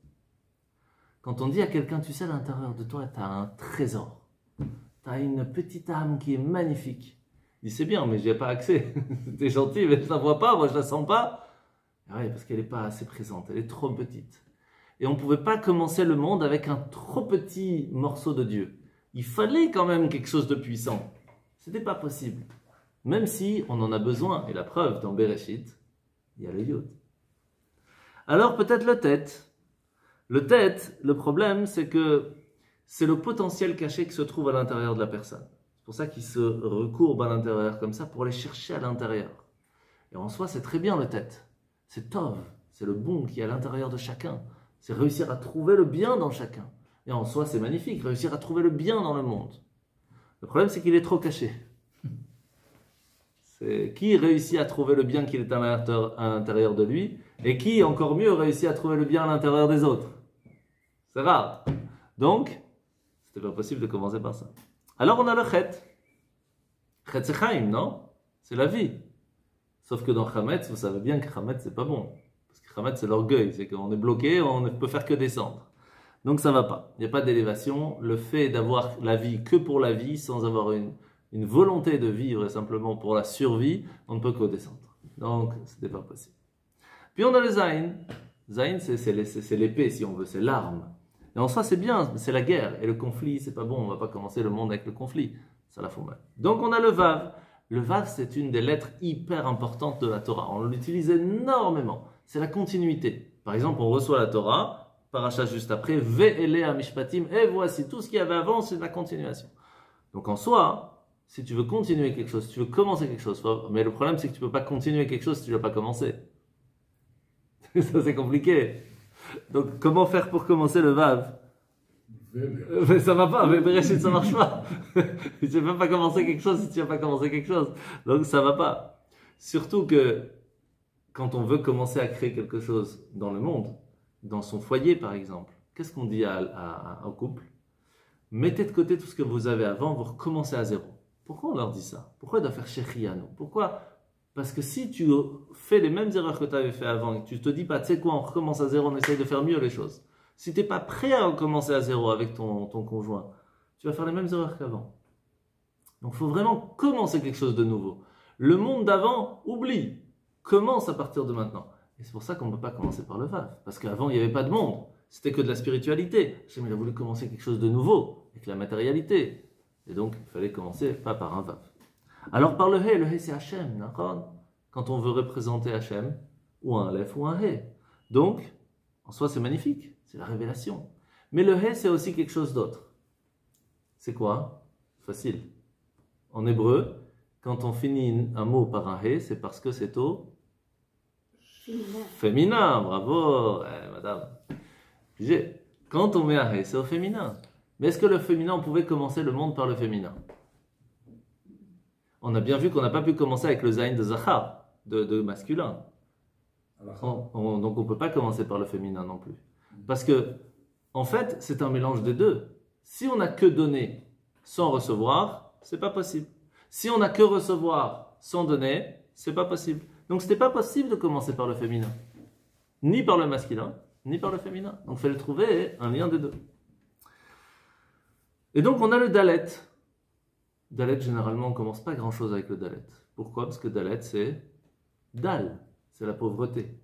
Quand on dit à quelqu'un, tu sais, à l'intérieur de toi, tu as un trésor. Tu as une petite âme qui est magnifique. Il dit, c'est bien, mais je n'y ai pas accès. T'es gentil, mais je ne la vois pas, moi je ne la sens pas. Oui, parce qu'elle n'est pas assez présente, elle est trop petite. Et on ne pouvait pas commencer le monde avec un trop petit morceau de Dieu. Il fallait quand même quelque chose de puissant. Ce n'était pas possible. Même si on en a besoin. Et la preuve, dans Bereshit, il y a le Yud. Alors peut-être le tête. Le tête, le problème, c'est que c'est le potentiel caché qui se trouve à l'intérieur de la personne. C'est pour ça qu'il se recourbe à l'intérieur comme ça, pour aller chercher à l'intérieur. Et en soi, c'est très bien le tête. C'est Tov, c'est le bon qui est à l'intérieur de chacun. C'est réussir à trouver le bien dans chacun. Et en soi, c'est magnifique, réussir à trouver le bien dans le monde. Le problème, c'est qu'il est trop caché. C'est qui réussit à trouver le bien qu'il est à l'intérieur de lui, et qui, encore mieux, réussit à trouver le bien à l'intérieur des autres. C'est rare. Donc, c'était pas possible de commencer par ça. Alors, on a le chet. Chet, c'est chaim, non? C'est la vie. Sauf que dans Chametz, vous savez bien que Chametz, c'est pas bon. Parce que Chametz, c'est l'orgueil. C'est qu'on est bloqué, on ne peut faire que descendre. Donc, ça va pas. Il n'y a pas d'élévation. Le fait d'avoir la vie que pour la vie, sans avoir une volonté de vivre et simplement pour la survie, on ne peut que descendre. Donc, c'était pas possible. Puis, on a le Zayn. Zayn, c'est l'épée, si on veut. C'est l'arme. Et en soi, c'est bien. C'est la guerre. Et le conflit, c'est pas bon. On va pas commencer le monde avec le conflit. Ça la fout mal. Donc, on a le Vav. Le Vav, c'est une des lettres hyper importantes de la Torah. On l'utilise énormément. C'est la continuité. Par exemple, on reçoit la Torah, paracha juste après, Ve'ele Mishpatim, et voici tout ce qu'il y avait avant, c'est la continuation. Donc en soi, si tu veux continuer quelque chose, si tu veux commencer quelque chose, mais le problème c'est que tu ne peux pas continuer quelque chose si tu ne l'as pas commencé. Ça c'est compliqué. Donc comment faire pour commencer le Vav? Mais ça va pas, mais Bereshit ça marche pas. Tu ne peux pas commencer quelque chose si tu n'as pas commencé quelque chose. Donc ça va pas. Surtout que quand on veut commencer à créer quelque chose dans le monde, dans son foyer par exemple, qu'est-ce qu'on dit au couple? Mettez de côté tout ce que vous avez avant, vous recommencez à zéro. Pourquoi on leur dit ça? Pourquoi ils doivent faire Shechianu? Pourquoi? Parce que si tu fais les mêmes erreurs que tu avais fait avant et que tu te dis pas, tu sais quoi, on recommence à zéro, on essaye de faire mieux les choses. Si tu n'es pas prêt à recommencer à zéro avec ton conjoint, tu vas faire les mêmes erreurs qu'avant. Donc il faut vraiment commencer quelque chose de nouveau. Le monde d'avant, oublie. Commence à partir de maintenant. Et c'est pour ça qu'on ne peut pas commencer par le Vav. Parce qu'avant, il n'y avait pas de monde. C'était que de la spiritualité. Hachem, il a voulu commencer quelque chose de nouveau, avec la matérialité. Et donc, il fallait commencer pas par un Vav. Alors par le He c'est Hachem, d'accord? Quand on veut représenter Hachem, ou un Aleph ou un He. Donc, en soi, c'est magnifique. C'est la révélation. Mais le He, c'est aussi quelque chose d'autre. C'est quoi? Facile. En hébreu, quand on finit un mot par un He, c'est parce que c'est au féminin. Bravo, madame. Quand on met un He, c'est au féminin. Mais est-ce que le féminin, on pouvait commencer le monde par le féminin? On a bien vu qu'on n'a pas pu commencer avec le Zayn de Zachar, de masculin. Donc on ne peut pas commencer par le féminin non plus. Parce que, en fait, c'est un mélange des deux. Si on n'a que donner sans recevoir, c'est pas possible. Si on n'a que recevoir sans donner, c'est pas possible. Donc c'était pas possible de commencer par le féminin. Ni par le masculin, ni par le féminin. Donc il fallait trouver un lien des deux. Et donc on a le Dalet. Dalet, généralement, on ne commence pas grand-chose avec le Dalet. Pourquoi? Parce que Dalet, c'est Dal. C'est la pauvreté.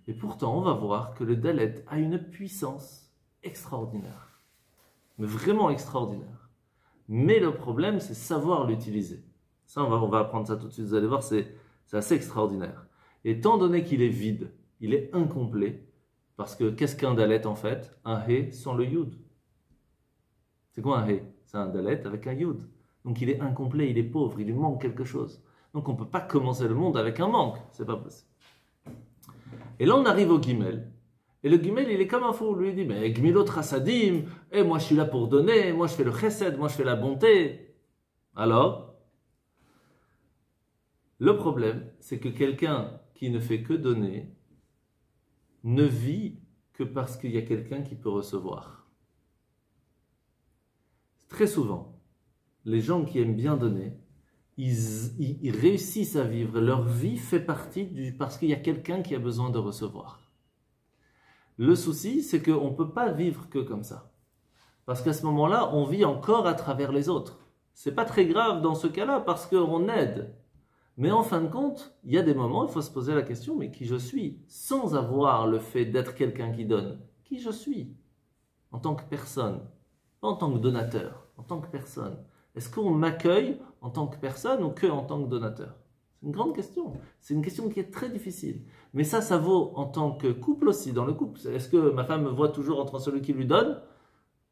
Et pourtant, on va voir que le Dalet a une puissance extraordinaire. Mais vraiment extraordinaire. Mais le problème, c'est savoir l'utiliser. Ça, on va apprendre ça tout de suite, vous allez voir, c'est assez extraordinaire. Étant donné qu'il est vide, il est incomplet, parce que qu'est-ce qu'un dalet en fait? Un he sans le yud. C'est quoi un he? C'est un dalet avec un yud. Donc il est incomplet, il est pauvre, il lui manque quelque chose. Donc on ne peut pas commencer le monde avec un manque, c'est pas possible. Et là on arrive au Gimel. Et le Gimel il est comme un fou, lui il dit mais Gmilot Chassadim, moi je suis là pour donner, moi je fais le chesed, moi je fais la bonté. Alors, le problème c'est que quelqu'un qui ne fait que donner ne vit que parce qu'il y a quelqu'un qui peut recevoir. Très souvent, les gens qui aiment bien donner, ils réussissent à vivre. Leur vie fait partie parce qu'il y a quelqu'un qui a besoin de recevoir. Le souci, c'est qu'on ne peut pas vivre que comme ça. Parce qu'à ce moment-là, on vit encore à travers les autres. C'est pas très grave dans ce cas-là parce qu'on aide. Mais en fin de compte, il y a des moments, il faut se poser la question, mais qui je suis? Sans avoir le fait d'être quelqu'un qui donne. Qui je suis? En tant que personne. Pas en tant que donateur. En tant que personne. Est-ce qu'on m'accueille en tant que personne ou que en tant que donateur? C'est une grande question. C'est une question qui est très difficile. Mais ça vaut en tant que couple aussi, dans le couple. Est-ce que ma femme me voit toujours entre celui qui lui donne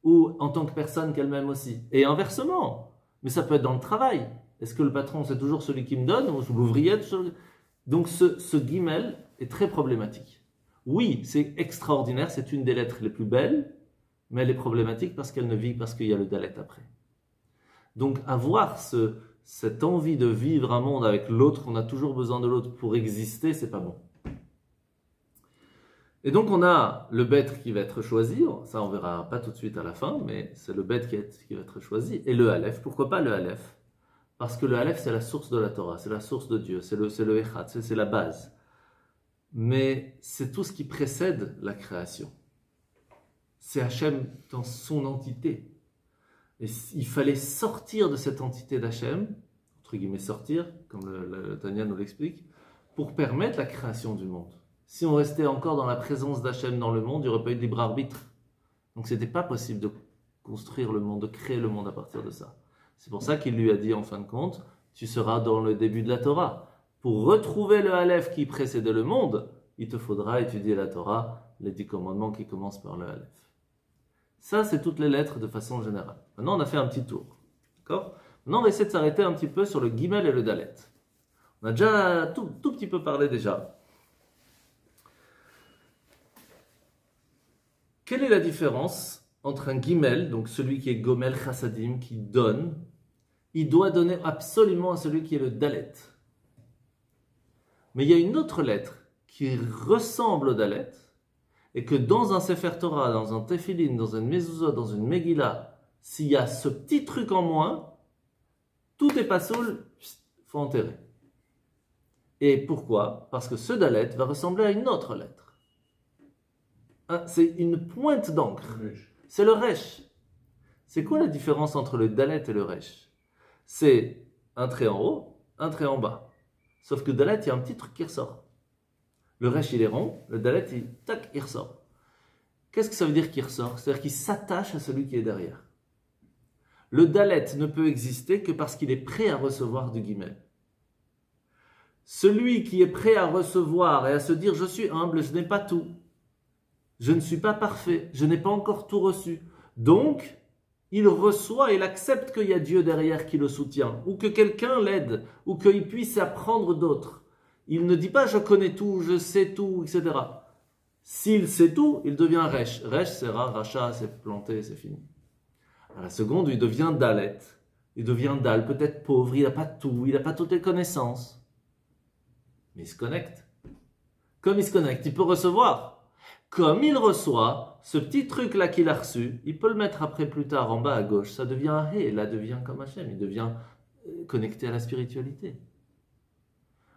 ou en tant que personne qu'elle-même aussi? Et inversement. Mais ça peut être dans le travail. Est-ce que le patron, c'est toujours celui qui me donne ou l'ouvrier? Donc ce guimel est très problématique. Oui, c'est extraordinaire, c'est une des lettres les plus belles, mais elle est problématique parce qu'elle ne vit parce qu'il y a le dalet après. Donc avoir cette envie de vivre un monde avec l'autre, on a toujours besoin de l'autre pour exister, c'est pas bon. Et donc on a le bêtre qui va être choisi, ça on verra pas tout de suite à la fin, mais c'est le bêtre qui va être choisi, et le Aleph. Pourquoi pas le Aleph? Parce que le Aleph c'est la source de la Torah, c'est la source de Dieu, c'est le Echad, c'est la base. Mais c'est tout ce qui précède la création. C'est Hachem dans son entité. Et il fallait sortir de cette entité d'Hachem, entre guillemets sortir, comme le Tanya nous l'explique, pour permettre la création du monde. Si on restait encore dans la présence d'Hachem dans le monde, il n'y aurait pas eu de libre arbitre. Donc ce n'était pas possible de construire le monde, de créer le monde à partir de ça. C'est pour ça qu'il lui a dit en fin de compte, tu seras dans le début de la Torah. Pour retrouver le Aleph qui précédait le monde, il te faudra étudier la Torah, les 10 commandements qui commencent par le Aleph. Ça, c'est toutes les lettres de façon générale. Maintenant, on a fait un petit tour. D'accord? Maintenant, on va essayer de s'arrêter un petit peu sur le Gimel et le Dalet. On a déjà tout petit peu parlé déjà. Quelle est la différence entre un Gimel, donc celui qui est Gomel Chassadim, qui donne, il doit donner absolument à celui qui est le Dalet. Mais il y a une autre lettre qui ressemble au Dalet, et que dans un Sefer Torah, dans un Tefillin, dans une Mezuzah, dans une Megillah, s'il y a ce petit truc en moins, tout est pas saoul, faut enterrer. Et pourquoi? Parce que ce Dalet va ressembler à une autre lettre. C'est une pointe d'encre. C'est le Resh. C'est quoi la différence entre le Dalet et le Resh? C'est un trait en haut, un trait en bas. Sauf que le Dalet, il y a un petit truc qui ressort. Le Resh, il est rond, le Dalet, il ressort. Qu'est-ce que ça veut dire qu'il ressort? C'est-à-dire qu'il s'attache à celui qui est derrière. Le Dalet ne peut exister que parce qu'il est prêt à recevoir du Gimel. Celui qui est prêt à recevoir et à se dire « je suis humble, je n'ai pas tout. Je ne suis pas parfait, je n'ai pas encore tout reçu. » Donc, il reçoit, il accepte qu'il y a Dieu derrière qui le soutient, ou que quelqu'un l'aide, ou qu'il puisse apprendre d'autres. Il ne dit pas « je connais tout, je sais tout », etc. S'il sait tout, il devient Resh. Resh, c'est Racha, c'est planté, c'est fini. À la seconde, il devient Dalet. Il devient Dal, peut-être pauvre, il n'a pas tout, il n'a pas toutes les connaissances. Mais il se connecte. Comme il se connecte, il peut recevoir. Comme il reçoit, ce petit truc-là qu'il a reçu, il peut le mettre après plus tard en bas à gauche. Ça devient un Hé, là devient comme Hachem, il devient connecté à la spiritualité.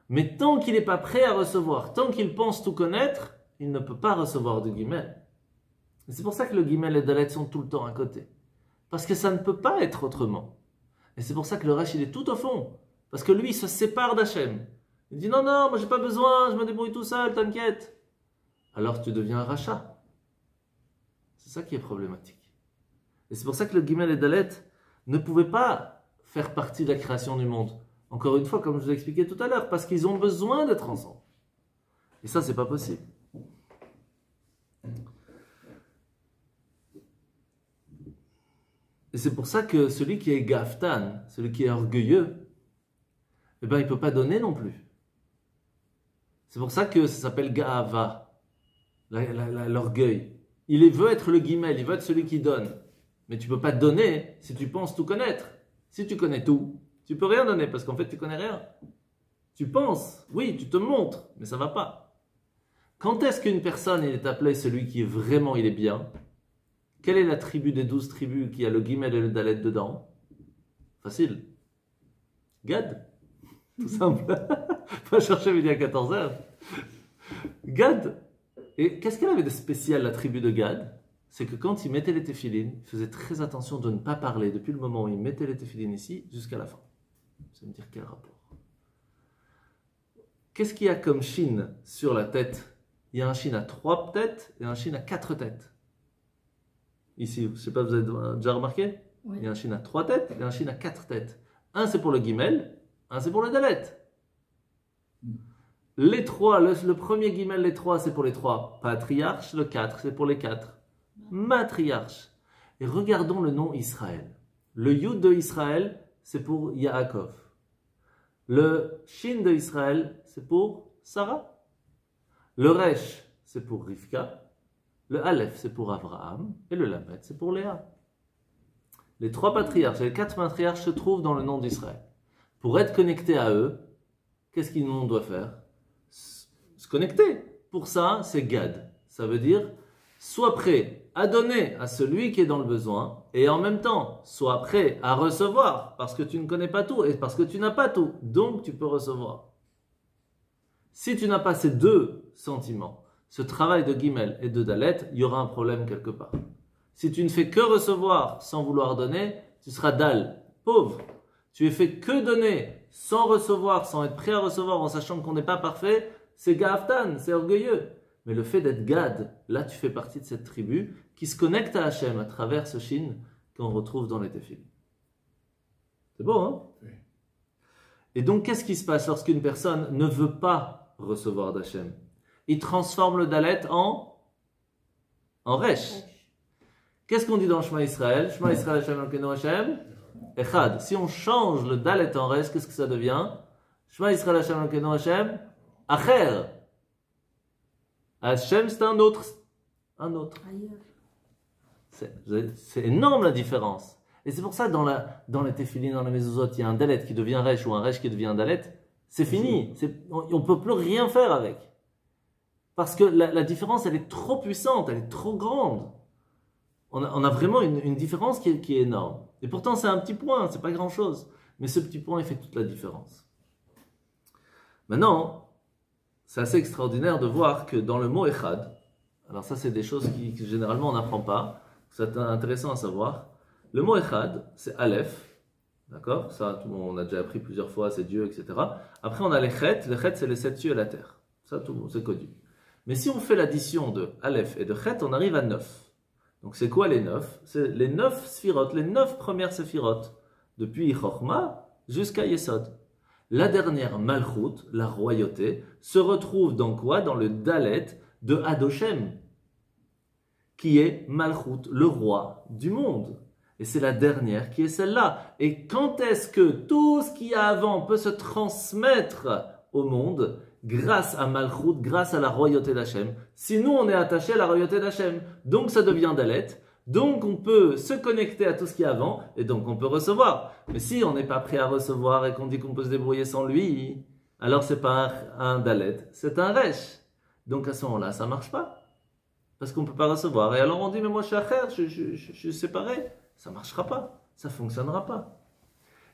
Mais tant qu'il n'est pas prêt à recevoir, tant qu'il pense tout connaître, il ne peut pas recevoir de Gimel. Et c'est pour ça que le Gimel et le Dalet sont tout le temps à côté. Parce que ça ne peut pas être autrement. Et c'est pour ça que le Resh, il est tout au fond. Parce que lui, il se sépare d'Hachem. Il dit non, moi j'ai pas besoin, je me débrouille tout seul, t'inquiète. Alors tu deviens un rachat. C'est ça qui est problématique. Et c'est pour ça que le Gimel et Dalet ne pouvaient pas faire partie de la création du monde. Encore une fois, comme je vous ai expliqué tout à l'heure, parce qu'ils ont besoin d'être ensemble. Et ça, c'est pas possible. Et c'est pour ça que celui qui est gaftan, celui qui est orgueilleux, eh ben, il ne peut pas donner non plus. C'est pour ça que ça s'appelle Ga'ava, l'orgueil. Il veut être le guimel, il veut être celui qui donne. Mais tu ne peux pas donner si tu penses tout connaître. Si tu connais tout, tu ne peux rien donner parce qu'en fait tu ne connais rien. Tu penses, oui, tu te montres, mais ça ne va pas. Quand est-ce qu'une personne est appelée celui qui est vraiment, il est bien? Quelle est la tribu des 12 tribus qui a le guimel et le dalet dedans? Facile. Gad. Tout simple. Pas chercher midi à 14h. Gad. Et qu'est-ce qu'elle avait de spécial, la tribu de Gad? C'est que quand il mettait les téphilines, il faisait très attention de ne pas parler depuis le moment où il mettait les téphilines ici jusqu'à la fin. Vous allez me dire quel rapport? Qu'est-ce qu'il y a comme chine sur la tête? Il y a un chine à 3 têtes et un chine à 4 têtes. Ici, je ne sais pas, vous avez déjà remarqué? Oui. Il y a un chine à 3 têtes et un chine à 4 têtes. Un c'est pour le guimel, un c'est pour le dalet. Les 3, le premier guimel, les 3 c'est pour les 3 patriarches, le 4 c'est pour les 4 matriarches. Et regardons le nom Israël. Le Yud de Israël c'est pour Yaakov. Le Shin de Israël c'est pour Sarah. Le Resh c'est pour Rivka. Le Aleph c'est pour Abraham. Et le Lamed c'est pour Léa. Les 3 patriarches et les 4 matriarches se trouvent dans le nom d'Israël. Pour être connecté à eux, qu'est-ce qu'on doit faire? Se connecter. Pour ça, c'est Gad. Ça veut dire, sois prêt à donner à celui qui est dans le besoin et en même temps, sois prêt à recevoir parce que tu ne connais pas tout et parce que tu n'as pas tout. Donc, tu peux recevoir. Si tu n'as pas ces 2 sentiments, ce travail de guimel et de dalet, il y aura un problème quelque part. Si tu ne fais que recevoir sans vouloir donner, tu seras dal, pauvre. Tu es fait que donner sans recevoir, sans être prêt à recevoir en sachant qu'on n'est pas parfait, c'est gaftan, c'est orgueilleux. Mais le fait d'être gad, là tu fais partie de cette tribu qui se connecte à Hachem à travers ce shin qu'on retrouve dans les téphilines. C'est beau, hein? Oui. Et donc qu'est-ce qui se passe lorsqu'une personne ne veut pas recevoir d'Hachem? Il transforme le dalet en resh. Qu'est-ce qu'on dit dans le Shema Israël? Shema Israël Hashem Elokeinu Hashem Echad. Si on change le dalet en resh, qu'est-ce que ça devient? Shema Israël Hashem Elokeinu Hashem Acher. Hashem, c'est un autre. C'est énorme la différence. Et c'est pour ça dans les téphilines, dans les mezuzot, il y a un dalet qui devient resh ou un resh qui devient dalet. C'est fini. On ne peut plus rien faire avec. Parce que la différence, elle est trop puissante, elle est trop grande. On a vraiment une différence qui est énorme. Et pourtant, c'est un petit point, c'est pas grand-chose. Mais ce petit point, il fait toute la différence. Maintenant, c'est assez extraordinaire de voir que dans le mot Echad, alors ça, c'est des choses que généralement on n'apprend pas, c'est intéressant à savoir. Le mot Echad, c'est Aleph, d'accord? Ça, tout le monde, on a déjà appris plusieurs fois, c'est Dieu, etc. Après, on a les Chet c'est les 7 cieux et la terre. Ça, tout le monde, c'est connu. Mais si on fait l'addition de Aleph et de Chet, on arrive à 9. Donc c'est quoi les 9? C'est les 9 sphirotes, les 9 premières sphirotes, depuis Chochma jusqu'à Yesod. La dernière Malchut, la royauté, se retrouve dans quoi? Dans le Dalet de Hadoshem, qui est Malchut, le roi du monde. Et c'est la dernière qui est celle-là. Et quand est-ce que tout ce qu'il y a avant peut se transmettre au monde? Grâce à Malchut, grâce à la royauté d'Hachem. Si nous, on est attaché à la royauté d'Hachem, donc ça devient Dalet. Donc on peut se connecter à tout ce qu'il y a avant, et donc on peut recevoir. Mais si on n'est pas prêt à recevoir et qu'on dit qu'on peut se débrouiller sans lui, alors c'est pas un Dalet, c'est un Resh. Donc à ce moment-là, ça marche pas. Parce qu'on ne peut pas recevoir. Et alors on dit, mais moi je suis acher, je suis séparé. Ça marchera pas, ça fonctionnera pas.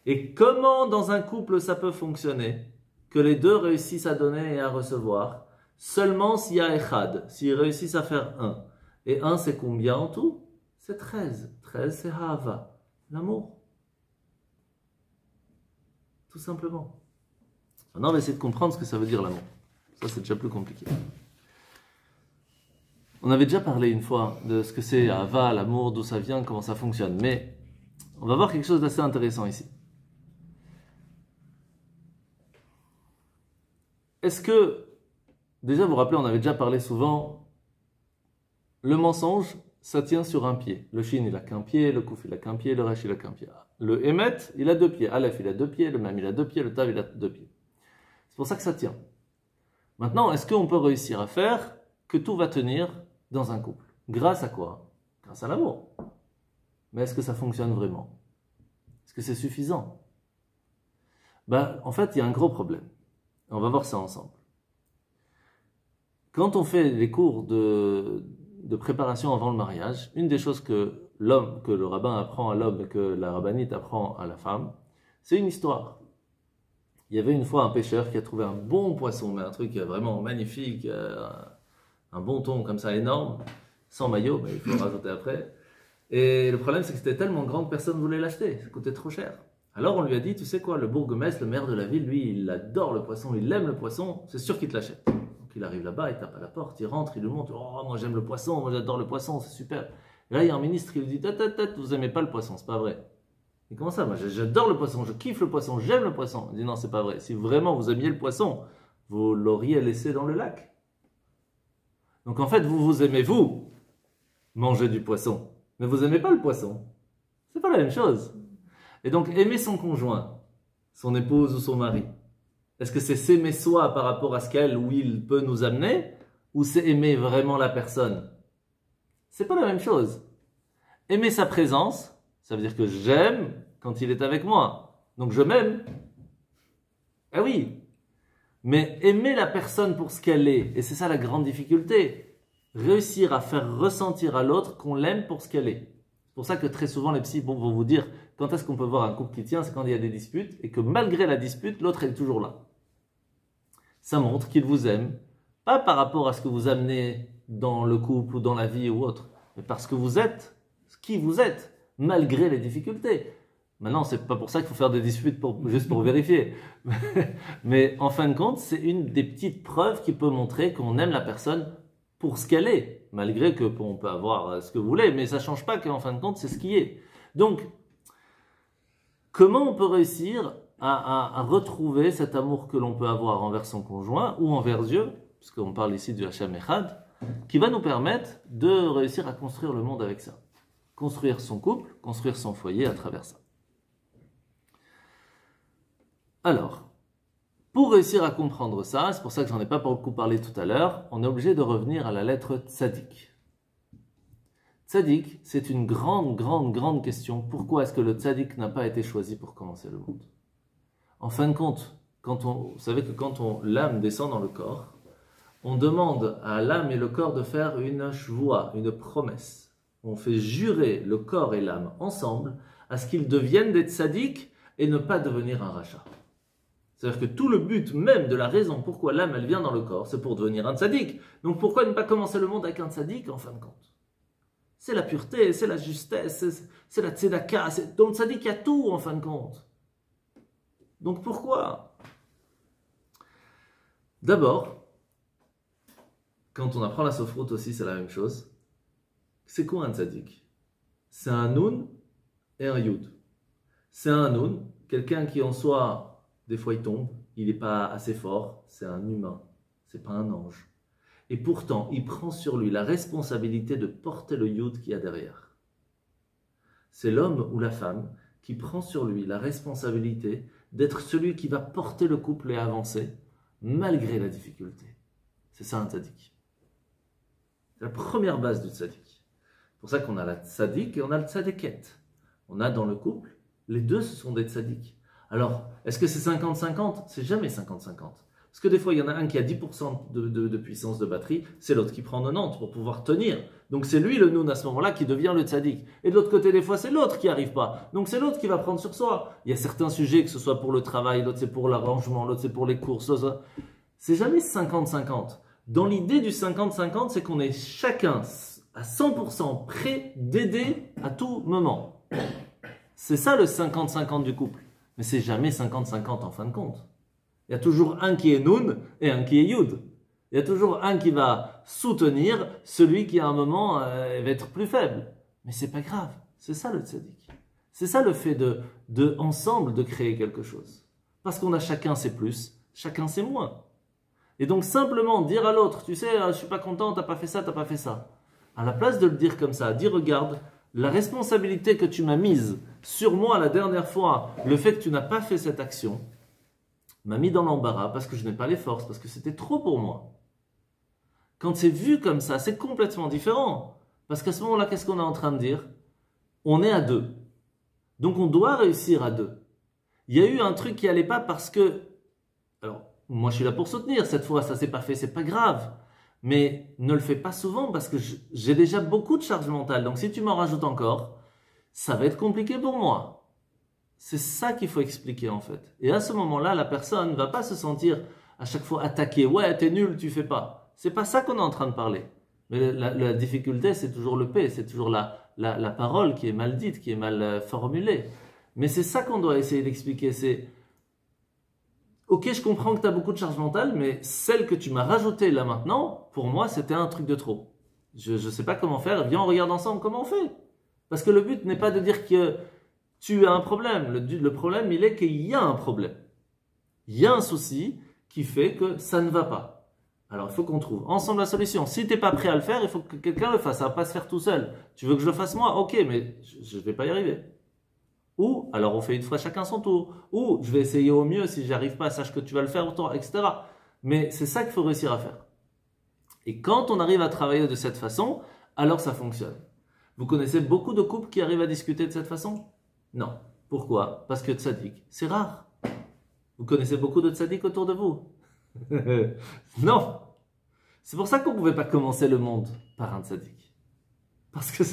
Et comment dans un couple ça peut fonctionner? Que les deux réussissent à donner et à recevoir, seulement s'il y a Echad, s'ils réussissent à faire 1. Et 1 c'est combien en tout? C'est 13. 13 c'est Hava, l'amour. Tout simplement. Maintenant on va essayer de comprendre ce que ça veut dire l'amour. Ça c'est déjà plus compliqué. On avait déjà parlé une fois de ce que c'est Hava, l'amour, d'où ça vient, comment ça fonctionne. Mais on va voir quelque chose d'assez intéressant ici. est-ce que, déjà vous vous rappelez, on avait déjà parlé souvent, le mensonge, ça tient sur un pied. Le shin, il a qu'un pied, le kouf, il a qu'un pied, le resh, il a qu'un pied. Le emet, il a 2 pieds. Aleph, il a 2 pieds, le mem, il a 2 pieds, le tav, il a 2 pieds. C'est pour ça que ça tient. Maintenant, est-ce qu'on peut réussir à faire que tout va tenir dans un couple? Grâce à quoi? Grâce à l'amour. Mais est-ce que ça fonctionne vraiment? Est-ce que c'est suffisant? En fait, il y a un gros problème. On va voir ça ensemble. Quand on fait les cours de préparation avant le mariage, une des choses que le rabbin apprend à l'homme et que la rabbinite apprend à la femme, c'est une histoire. Il y avait une fois un pêcheur qui a trouvé un bon poisson, mais un truc vraiment magnifique, un bon thon comme ça énorme, sans maillot, mais il faut le rajouter après. Et le problème, c'est que c'était tellement grand que personne ne voulait l'acheter, ça coûtait trop cher. Alors on lui a dit, tu sais quoi, le bourgmestre, le maire de la ville, lui, il adore le poisson, il aime le poisson, c'est sûr qu'il te l'achète. Donc il arrive là-bas, il tape à la porte, il rentre, il lui montre, oh moi j'aime le poisson, moi j'adore le poisson, c'est super. Et là il y a un ministre qui lui dit, vous aimez pas le poisson, c'est pas vrai. Et comment ça, moi j'adore le poisson, je kiffe le poisson, j'aime le poisson. Il dit non, c'est pas vrai, si vraiment vous aimiez le poisson, vous l'auriez laissé dans le lac. Donc en fait, vous aimez vous manger du poisson, mais vous aimez pas le poisson. C'est pas la même chose. Et donc, aimer son conjoint, son épouse ou son mari, est-ce que c'est s'aimer soi par rapport à ce qu'elle ou il peut nous amener, ou c'est aimer vraiment la personne? C'est pas la même chose. Aimer sa présence, ça veut dire que j'aime quand il est avec moi. Donc je m'aime. Ah oui. Mais aimer la personne pour ce qu'elle est, et c'est ça la grande difficulté, réussir à faire ressentir à l'autre qu'on l'aime pour ce qu'elle est. C'est pour ça que très souvent les psys vont vous dire quand est-ce qu'on peut voir un couple qui tient, c'est quand il y a des disputes et que malgré la dispute, l'autre est toujours là. Ça montre qu'il vous aime, pas par rapport à ce que vous amenez dans le couple ou dans la vie ou autre, mais parce que vous êtes qui vous êtes, malgré les difficultés. Maintenant, c'est pas pour ça qu'il faut faire des disputes juste pour vérifier. Mais en fin de compte, c'est une des petites preuves qui peut montrer qu'on aime la personne pour ce qu'elle est, malgré que on peut avoir ce que vous voulez, mais ça ne change pas qu'en fin de compte, c'est ce qui est. Donc, comment on peut réussir à retrouver cet amour que l'on peut avoir envers son conjoint ou envers Dieu, puisqu'on parle ici du Hachem Echad, qui va nous permettre de réussir à construire le monde avec ça. Construire son couple, construire son foyer à travers ça. Alors, pour réussir à comprendre ça, c'est pour ça que j'en ai pas beaucoup parlé tout à l'heure, on est obligé de revenir à la lettre tzadik. Tzadik, c'est une grande question. Pourquoi est-ce que le tzadik n'a pas été choisi pour commencer le monde? En fin de compte, vous savez que quand l'âme descend dans le corps, on demande à l'âme et le corps de faire une shvoua, une promesse. On fait jurer le corps et l'âme ensemble à ce qu'ils deviennent des tzadiks et ne pas devenir un rachat. C'est-à-dire que tout le but même de la raison pourquoi l'âme elle vient dans le corps, c'est pour devenir un tzaddik. Donc pourquoi ne pas commencer le monde avec un tzaddik en fin de compte? C'est la pureté, c'est la justesse, c'est la tzedaka. Dans le tzaddik il y a tout en fin de compte. Donc pourquoi? D'abord, quand on apprend la sophrite aussi, c'est la même chose. C'est quoi un tzaddik? C'est un nun et un yud. C'est un nun, quelqu'un qui en soi, des fois il tombe, il n'est pas assez fort, c'est un humain, c'est pas un ange. Et pourtant, il prend sur lui la responsabilité de porter le yud qu'il y a derrière. C'est l'homme ou la femme qui prend sur lui la responsabilité d'être celui qui va porter le couple et avancer, malgré la difficulté. C'est ça un tzaddik. C'est la première base du tzaddik. C'est pour ça qu'on a la tzaddik et on a le tzaddiket. On a dans le couple, les deux ce sont des tzaddiks. Alors, est-ce que c'est 50-50? C'est jamais 50-50. Parce que des fois, il y en a un qui a 10% de puissance de batterie, c'est l'autre qui prend 90 pour pouvoir tenir. Donc c'est lui le noun à ce moment-là qui devient le tzaddik. Et de l'autre côté, des fois, c'est l'autre qui n'arrive pas. Donc c'est l'autre qui va prendre sur soi. Il y a certains sujets, que ce soit pour le travail, l'autre c'est pour l'arrangement, l'autre c'est pour les courses. C'est jamais 50-50. Dans l'idée du 50-50, c'est qu'on est chacun à 100% prêt d'aider à tout moment. C'est ça le 50-50 du couple. Mais c'est jamais 50-50 en fin de compte. Il y a toujours un qui est Nun et un qui est Yud. Il y a toujours un qui va soutenir celui qui à un moment va être plus faible. Mais c'est pas grave. C'est ça le tzaddik. C'est ça le fait de ensemble de créer quelque chose. Parce qu'on a chacun ses plus, chacun ses moins. Et donc simplement dire à l'autre, tu sais, je suis pas content, t'as pas fait ça, t'as pas fait ça. À la place de le dire comme ça, dire regarde, la responsabilité que tu m'as mise sur moi la dernière fois, le fait que tu n'as pas fait cette action, m'a mis dans l'embarras parce que je n'ai pas les forces, parce que c'était trop pour moi. Quand c'est vu comme ça, c'est complètement différent. Parce qu'à ce moment-là, qu'est-ce qu'on est en train de dire? On est à deux. Donc on doit réussir à deux. Il y a eu un truc qui n'allait pas parce que... Alors, moi je suis là pour soutenir, cette fois ça s'est pas fait, c'est pas grave. Mais ne le fais pas souvent parce que j'ai déjà beaucoup de charge mentale. Donc si tu m'en rajoutes encore, ça va être compliqué pour moi. C'est ça qu'il faut expliquer en fait. Et à ce moment-là, la personne ne va pas se sentir à chaque fois attaquée. Ouais, t'es nul, tu fais pas. C'est pas ça qu'on est en train de parler. Mais la difficulté, c'est toujours le P, c'est toujours la parole qui est mal dite, qui est mal formulée. Mais c'est ça qu'on doit essayer d'expliquer. C'est, ok, je comprends que tu as beaucoup de charge mentale, mais celle que tu m'as rajoutée là maintenant, pour moi, c'était un truc de trop. Je ne sais pas comment faire. Viens, on regarde ensemble comment on fait. Parce que le but n'est pas de dire que tu as un problème. Le problème, il est qu'il y a un problème. Il y a un souci qui fait que ça ne va pas. Alors, il faut qu'on trouve ensemble la solution. Si tu n'es pas prêt à le faire, il faut que quelqu'un le fasse. Ça ne va pas se faire tout seul. Tu veux que je le fasse moi? Ok, mais je ne vais pas y arriver. Ou, alors on fait une fois chacun son tour. Ou, je vais essayer au mieux. Si j'arrive pas, sache que tu vas le faire, etc. Mais c'est ça qu'il faut réussir à faire. Et quand on arrive à travailler de cette façon, alors ça fonctionne. Vous connaissez beaucoup de couples qui arrivent à discuter de cette façon? Non. Pourquoi? Parce que tzaddik, c'est rare. Vous connaissez beaucoup de tzaddik autour de vous? Non. C'est pour ça qu'on ne pouvait pas commencer le monde par un tzaddik. Parce que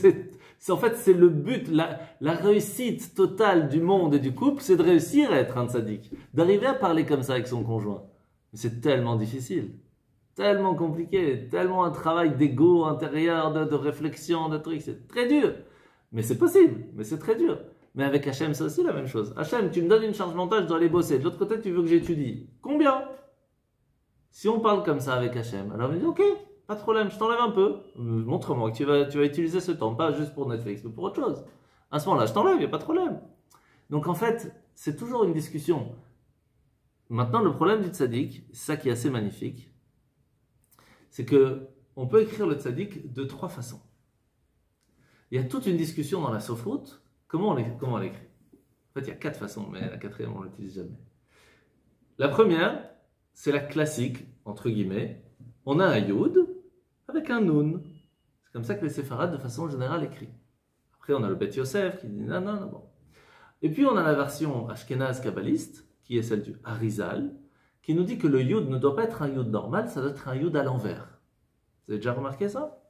en fait, c'est le but, la réussite totale du monde et du couple, c'est de réussir à être un tzaddik. D'arriver à parler comme ça avec son conjoint. Mais c'est tellement difficile. Tellement compliqué. Tellement un travail d'ego intérieur, de réflexion, de trucs. C'est très dur. Mais c'est possible. Mais c'est très dur. Mais avec Hachem, c'est aussi la même chose. Hachem, tu me donnes une charge mentale, je dois aller bosser. De l'autre côté, tu veux que j'étudie. Combien? Si on parle comme ça avec Hachem, alors il dit ok, pas de problème, je t'enlève un peu. Montre-moi que tu vas utiliser ce temps, pas juste pour Netflix, mais pour autre chose. À ce moment-là, je t'enlève, il n'y a pas de problème. Donc en fait, c'est toujours une discussion. Maintenant, le problème du tzaddik, c'est ça qui est assez magnifique, c'est que on peut écrire le tzaddik de trois façons. Il y a toute une discussion dans la Sofroute. Comment on l'écrit? En fait, il y a quatre façons, mais la quatrième, on ne l'utilise jamais. La première, c'est la classique, entre guillemets. On a un yud avec un nun. C'est comme ça que les séfarades, de façon générale, écrivent. Après, on a le Bet Yosef qui dit non, non, non, bon. Et puis, on a la version ashkénaze kabbaliste, qui est celle du Harizal, qui nous dit que le yud ne doit pas être un yud normal, ça doit être un yud à l'envers. Vous avez déjà remarqué ça?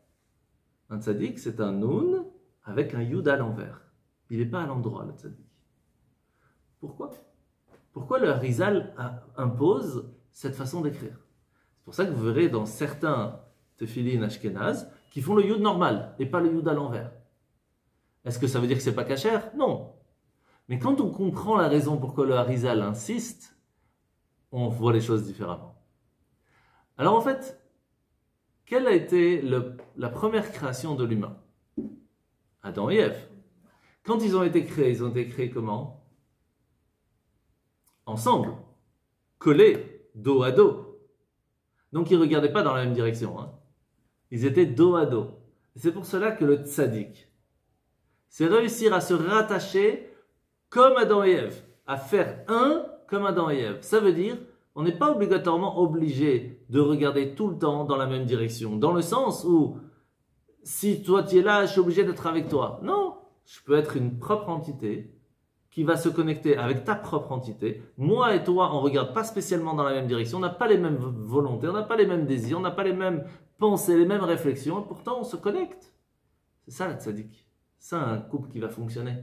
Un tzaddik, c'est un nun avec un yud à l'envers. Il n'est pas à l'endroit, le tzaddik. Pourquoi? Pourquoi le Harizal impose cette façon d'écrire? C'est pour ça que vous verrez dans certains tefillin ashkénazes qui font le yud normal et pas le yud à l'envers. Est-ce que ça veut dire que c'est pas kasher? Non. Mais quand on comprend la raison pourquoi le Harizal insiste, on voit les choses différemment. Alors en fait, quelle a été la première création de l'humain? Adam et Ève. Quand ils ont été créés comment? Ensemble, collés, dos à dos. Donc ils ne regardaient pas dans la même direction. Hein. Ils étaient dos à dos. C'est pour cela que le tzaddik, c'est réussir à se rattacher comme Adam et Ève, à faire un comme Adam et Ève. Ça veut dire, on n'est pas obligatoirement obligé de regarder tout le temps dans la même direction, dans le sens où, si toi tu es là, je suis obligé d'être avec toi. Non, je peux être une propre entité qui va se connecter avec ta propre entité. Moi et toi, on ne regarde pas spécialement dans la même direction, on n'a pas les mêmes volontés, on n'a pas les mêmes désirs, on n'a pas les mêmes pensées, les mêmes réflexions, et pourtant on se connecte. C'est ça la tzaddik. C'est ça un couple qui va fonctionner.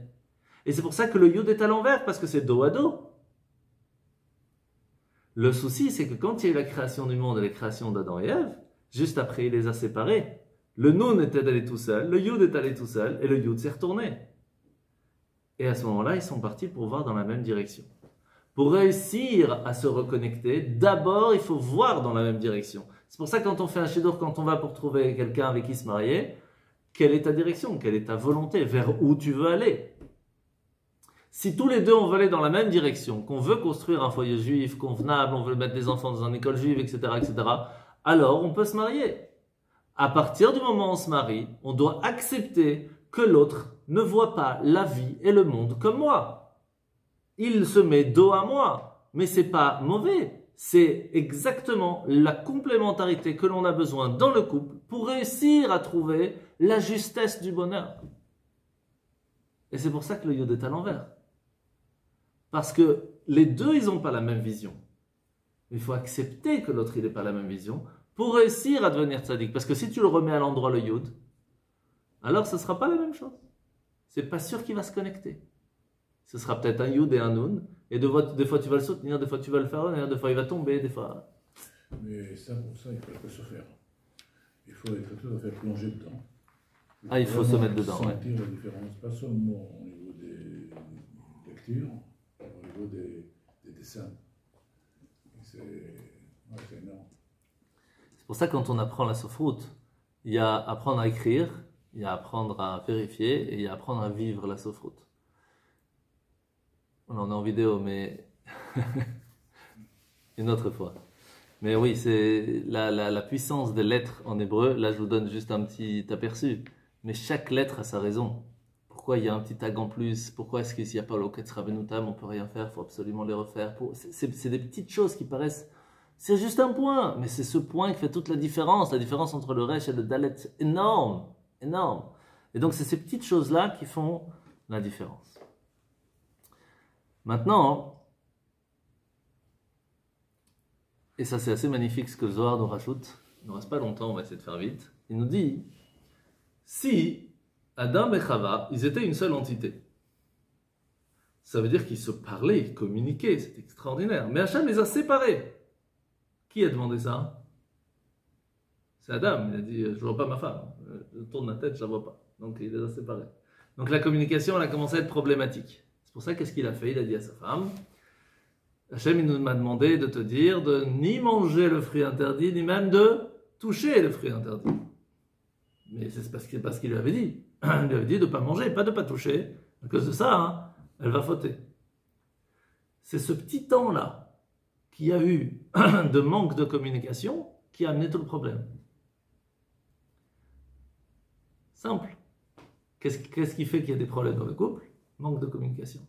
Et c'est pour ça que le yud est à l'envers, parce que c'est dos à dos. Le souci, c'est que quand il y a eu la création du monde et la création d'Adam et Ève, juste après il les a séparés. Le nun était allé tout seul, le yud est allé tout seul, et le yud s'est retourné. Et à ce moment-là, ils sont partis pour voir dans la même direction. Pour réussir à se reconnecter, d'abord, il faut voir dans la même direction. C'est pour ça que quand on fait un shidur, quand on va pour trouver quelqu'un avec qui se marier, quelle est ta direction? Quelle est ta volonté? Vers où tu veux aller? Si tous les deux on veut aller dans la même direction, qu'on veut construire un foyer juif convenable, on veut mettre des enfants dans une école juive, etc., alors on peut se marier. À partir du moment où on se marie, on doit accepter que l'autre ne voit pas la vie et le monde comme moi. Il se met dos à moi, mais c'est pas mauvais. C'est exactement la complémentarité que l'on a besoin dans le couple pour réussir à trouver la justesse du bonheur. Et c'est pour ça que le yod est à l'envers. Parce que les deux, ils n'ont pas la même vision. Il faut accepter que l'autre, il n'ait pas la même vision pour réussir à devenir tzaddik. Parce que si tu le remets à l'endroit le yod, alors ce ne sera pas la même chose. C'est pas sûr qu'il va se connecter. Ce sera peut-être un yod et un nun. Et des fois tu vas le soutenir, des fois tu vas le faire honneur, des fois il va tomber, des fois... Mais ça, pour ça, il faut pas se faire. Il faut être tout à fait plongé dedans. Il faut se mettre dedans, sentir la différence, pas seulement au niveau des lectures, au niveau des dessins. C'est énorme. C'est pour ça que quand on apprend la sofroute, il y a apprendre à écrire, il y a apprendre à vérifier, et il y a apprendre à vivre la sofroute. On en est en vidéo, mais une autre fois. Mais oui, c'est la puissance des lettres en hébreu. Là, je vous donne juste un petit aperçu. Mais chaque lettre a sa raison. Pourquoi il y a un petit tag en plus? Pourquoi est-ce qu'il n'y a pas l'Oketz Rabenutam? On ne peut rien faire, il faut absolument les refaire. C'est des petites choses qui paraissent... C'est juste un point, mais c'est ce point qui fait toute la différence. La différence entre le Resh et le Dalet, c'est énorme, énorme. Et donc, c'est ces petites choses-là qui font la différence. Maintenant, et ça c'est assez magnifique ce que le Zohar nous rajoute, il ne reste pas longtemps, on va essayer de faire vite, il nous dit, si Adam et Chava, ils étaient une seule entité, ça veut dire qu'ils se parlaient, ils communiquaient, c'est extraordinaire, mais Hachem les a séparés. Qui a demandé ça? C'est Adam, il a dit, je ne vois pas ma femme, je tourne la tête, je ne la vois pas, donc il les a séparés. Donc la communication, elle a commencé à être problématique. C'est pour ça, qu'est-ce qu'il a fait? Il a dit à sa femme, Hachem, il m'a demandé de te dire de ni manger le fruit interdit, ni même de toucher le fruit interdit. Mais c'est parce qu'il lui avait dit. Il lui avait dit de ne pas manger, pas de ne pas toucher. À cause de ça, elle va fauter. C'est ce petit temps-là qui a eu de manque de communication qui a amené tout le problème. Simple. Qu'est-ce qui fait qu'il y a des problèmes dans le couple? Manque de communication.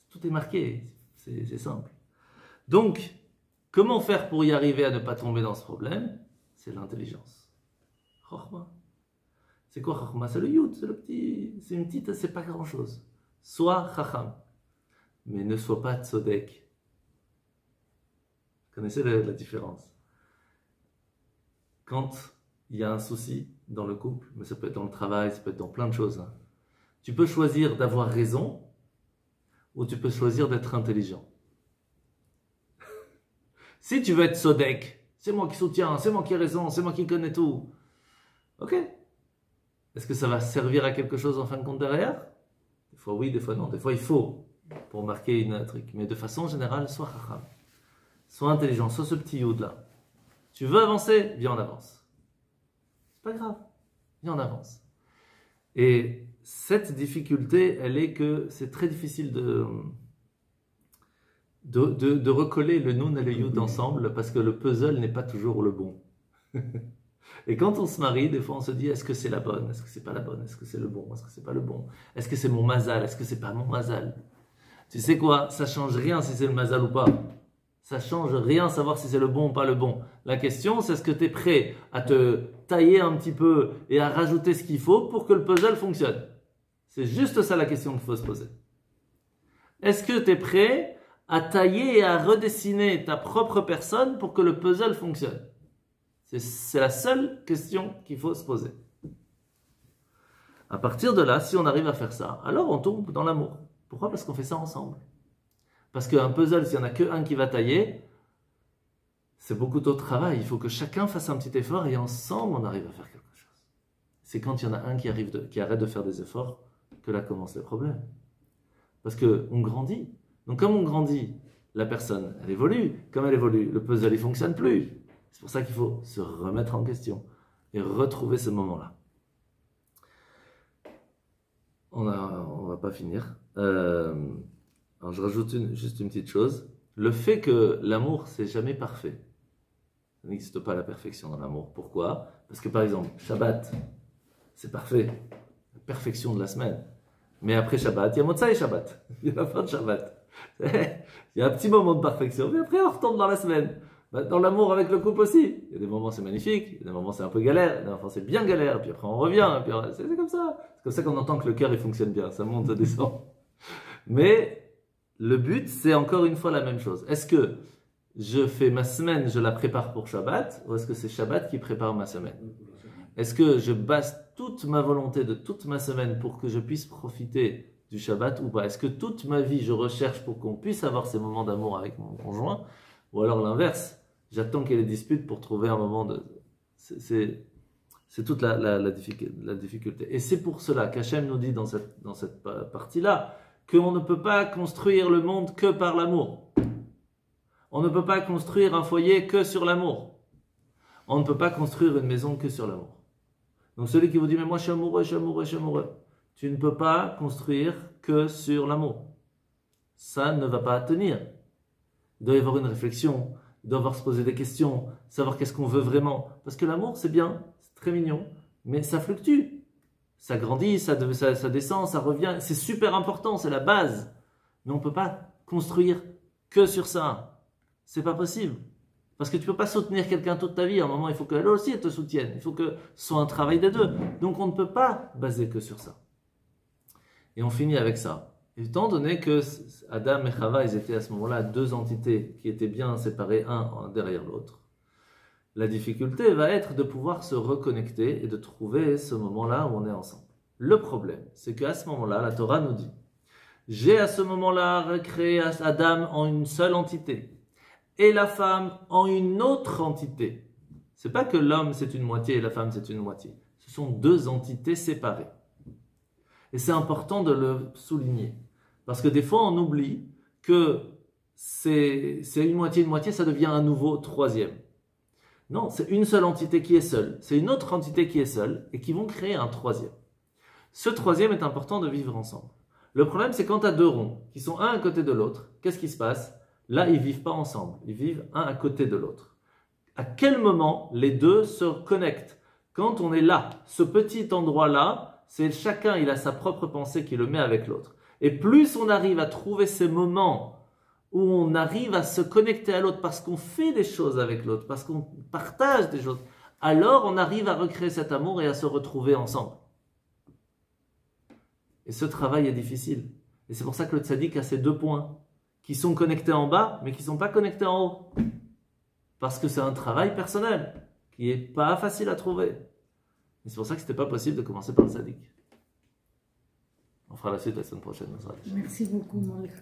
Tout est marqué, c'est simple. Donc, comment faire pour y arriver à ne pas tomber dans ce problème? C'est l'intelligence. Chokhma. C'est quoi Chokhma? C'est le yud, c'est le petit, c'est une petite, c'est pas grand-chose. Sois chacham, mais ne sois pas tzodek. Vous connaissez la différence? Quand il y a un souci dans le couple, mais ça peut être dans le travail, ça peut être dans plein de choses, tu peux choisir d'avoir raison ou tu peux choisir d'être intelligent. Si tu veux être sodek, c'est moi qui soutiens, c'est moi qui ai raison, c'est moi qui connais tout. Ok. Est-ce que ça va servir à quelque chose en fin de compte derrière? Des fois oui, des fois non. Des fois il faut pour marquer une truc. Mais de façon générale, sois chacham. Sois intelligent, sois ce petit yod là. Tu veux avancer? Viens en avance. C'est pas grave. Viens en avance. Et cette difficulté, elle est que c'est très difficile de recoller le nun et le yud ensemble parce que le puzzle n'est pas toujours le bon. Et quand on se marie, des fois on se dit, est-ce que c'est la bonne? Est-ce que c'est pas la bonne? Est-ce que c'est le bon? Est-ce que c'est pas le bon? Est-ce que c'est mon mazal? Est-ce que c'est pas mon mazal? Tu sais quoi? Ça change rien si c'est le mazal ou pas. Ça change rien savoir si c'est le bon ou pas le bon. La question, c'est est-ce que tu es prêt à te tailler un petit peu et à rajouter ce qu'il faut pour que le puzzle fonctionne? C'est juste ça la question qu'il faut se poser. Est-ce que tu es prêt à tailler et à redessiner ta propre personne pour que le puzzle fonctionne? C'est la seule question qu'il faut se poser. À partir de là, si on arrive à faire ça, alors on tombe dans l'amour. Pourquoi? Parce qu'on fait ça ensemble. Parce qu'un puzzle, s'il n'y en a qu'un qui va tailler, c'est beaucoup trop de travail. Il faut que chacun fasse un petit effort et ensemble, on arrive à faire quelque chose. C'est quand il y en a un qui arrête de faire des efforts que là commence le problème. Parce qu'on grandit. Donc comme on grandit, la personne, elle évolue. Comme elle évolue, le puzzle, il ne fonctionne plus. C'est pour ça qu'il faut se remettre en question et retrouver ce moment-là. On va pas finir. alors je rajoute juste une petite chose. Le fait que l'amour, c'est jamais parfait. Il n'existe pas la perfection dans l'amour. Pourquoi? Parce que par exemple, Shabbat, c'est parfait. La perfection de la semaine. Mais après Shabbat, il y a Motsai Shabbat. Il y a la fin de Shabbat. Il y a un petit moment de perfection, mais après on retombe dans la semaine. Dans l'amour avec le couple aussi. Il y a des moments c'est magnifique, il y a des moments c'est un peu galère, des moments c'est bien galère, puis après on revient, puis c'est comme ça. C'est comme ça qu'on entend que le cœur il fonctionne bien, ça monte, ça descend. Mais le but c'est encore une fois la même chose. Est-ce que je fais ma semaine, je la prépare pour Shabbat, ou est-ce que c'est Shabbat qui prépare ma semaine? Est-ce que je base toute ma volonté de toute ma semaine pour que je puisse profiter du Shabbat ou pas? Est-ce que toute ma vie je recherche pour qu'on puisse avoir ces moments d'amour avec mon conjoint? Ou alors l'inverse, j'attends qu'il y ait des disputes pour trouver un moment de... C'est toute la difficulté. Et c'est pour cela qu'Hachem nous dit dans cette partie-là qu'on ne peut pas construire le monde que par l'amour. On ne peut pas construire un foyer que sur l'amour. On ne peut pas construire une maison que sur l'amour. Donc celui qui vous dit « mais moi je suis amoureux, je suis amoureux, je suis amoureux », tu ne peux pas construire que sur l'amour. Ça ne va pas tenir. Il doit y avoir une réflexion, il doit y avoir se poser des questions, savoir qu'est-ce qu'on veut vraiment. Parce que l'amour, c'est bien, c'est très mignon, mais ça fluctue. Ça grandit, ça descend, ça revient. C'est super important, c'est la base. Mais on ne peut pas construire que sur ça. C'est pas possible. Parce que tu ne peux pas soutenir quelqu'un toute ta vie. À un moment, il faut qu'elle aussi te soutienne. Il faut que ce soit un travail des deux. Donc, on ne peut pas baser que sur ça. Et on finit avec ça. Étant donné que Adam et Chava, ils étaient à ce moment-là deux entités qui étaient bien séparées un derrière l'autre, la difficulté va être de pouvoir se reconnecter et de trouver ce moment-là où on est ensemble. Le problème, c'est qu'à ce moment-là, la Torah nous dit « J'ai à ce moment-là recréé Adam en une seule entité et la femme en une autre entité. » C'est pas que l'homme c'est une moitié et la femme c'est une moitié. Ce sont deux entités séparées. Et c'est important de le souligner. Parce que des fois, on oublie que c'est une moitié, ça devient un nouveau troisième. Non, c'est une seule entité qui est seule. C'est une autre entité qui est seule et qui vont créer un troisième. Ce troisième est important de vivre ensemble. Le problème, c'est quand tu as deux ronds qui sont un à côté de l'autre, qu'est-ce qui se passe? Là, ils ne vivent pas ensemble. Ils vivent un à côté de l'autre. À quel moment les deux se connectent? Quand on est là, ce petit endroit-là, c'est chacun, il a sa propre pensée qui le met avec l'autre. Et plus on arrive à trouver ces moments où on arrive à se connecter à l'autre parce qu'on fait des choses avec l'autre, parce qu'on partage des choses, alors on arrive à recréer cet amour et à se retrouver ensemble. Et ce travail est difficile. Et c'est pour ça que le tzaddik a ces deux points qui sont connectés en bas, mais qui ne sont pas connectés en haut. Parce que c'est un travail personnel qui n'est pas facile à trouver. Et c'est pour ça que ce n'était pas possible de commencer par le tzaddik. On fera la suite la semaine prochaine. Merci beaucoup, Malika.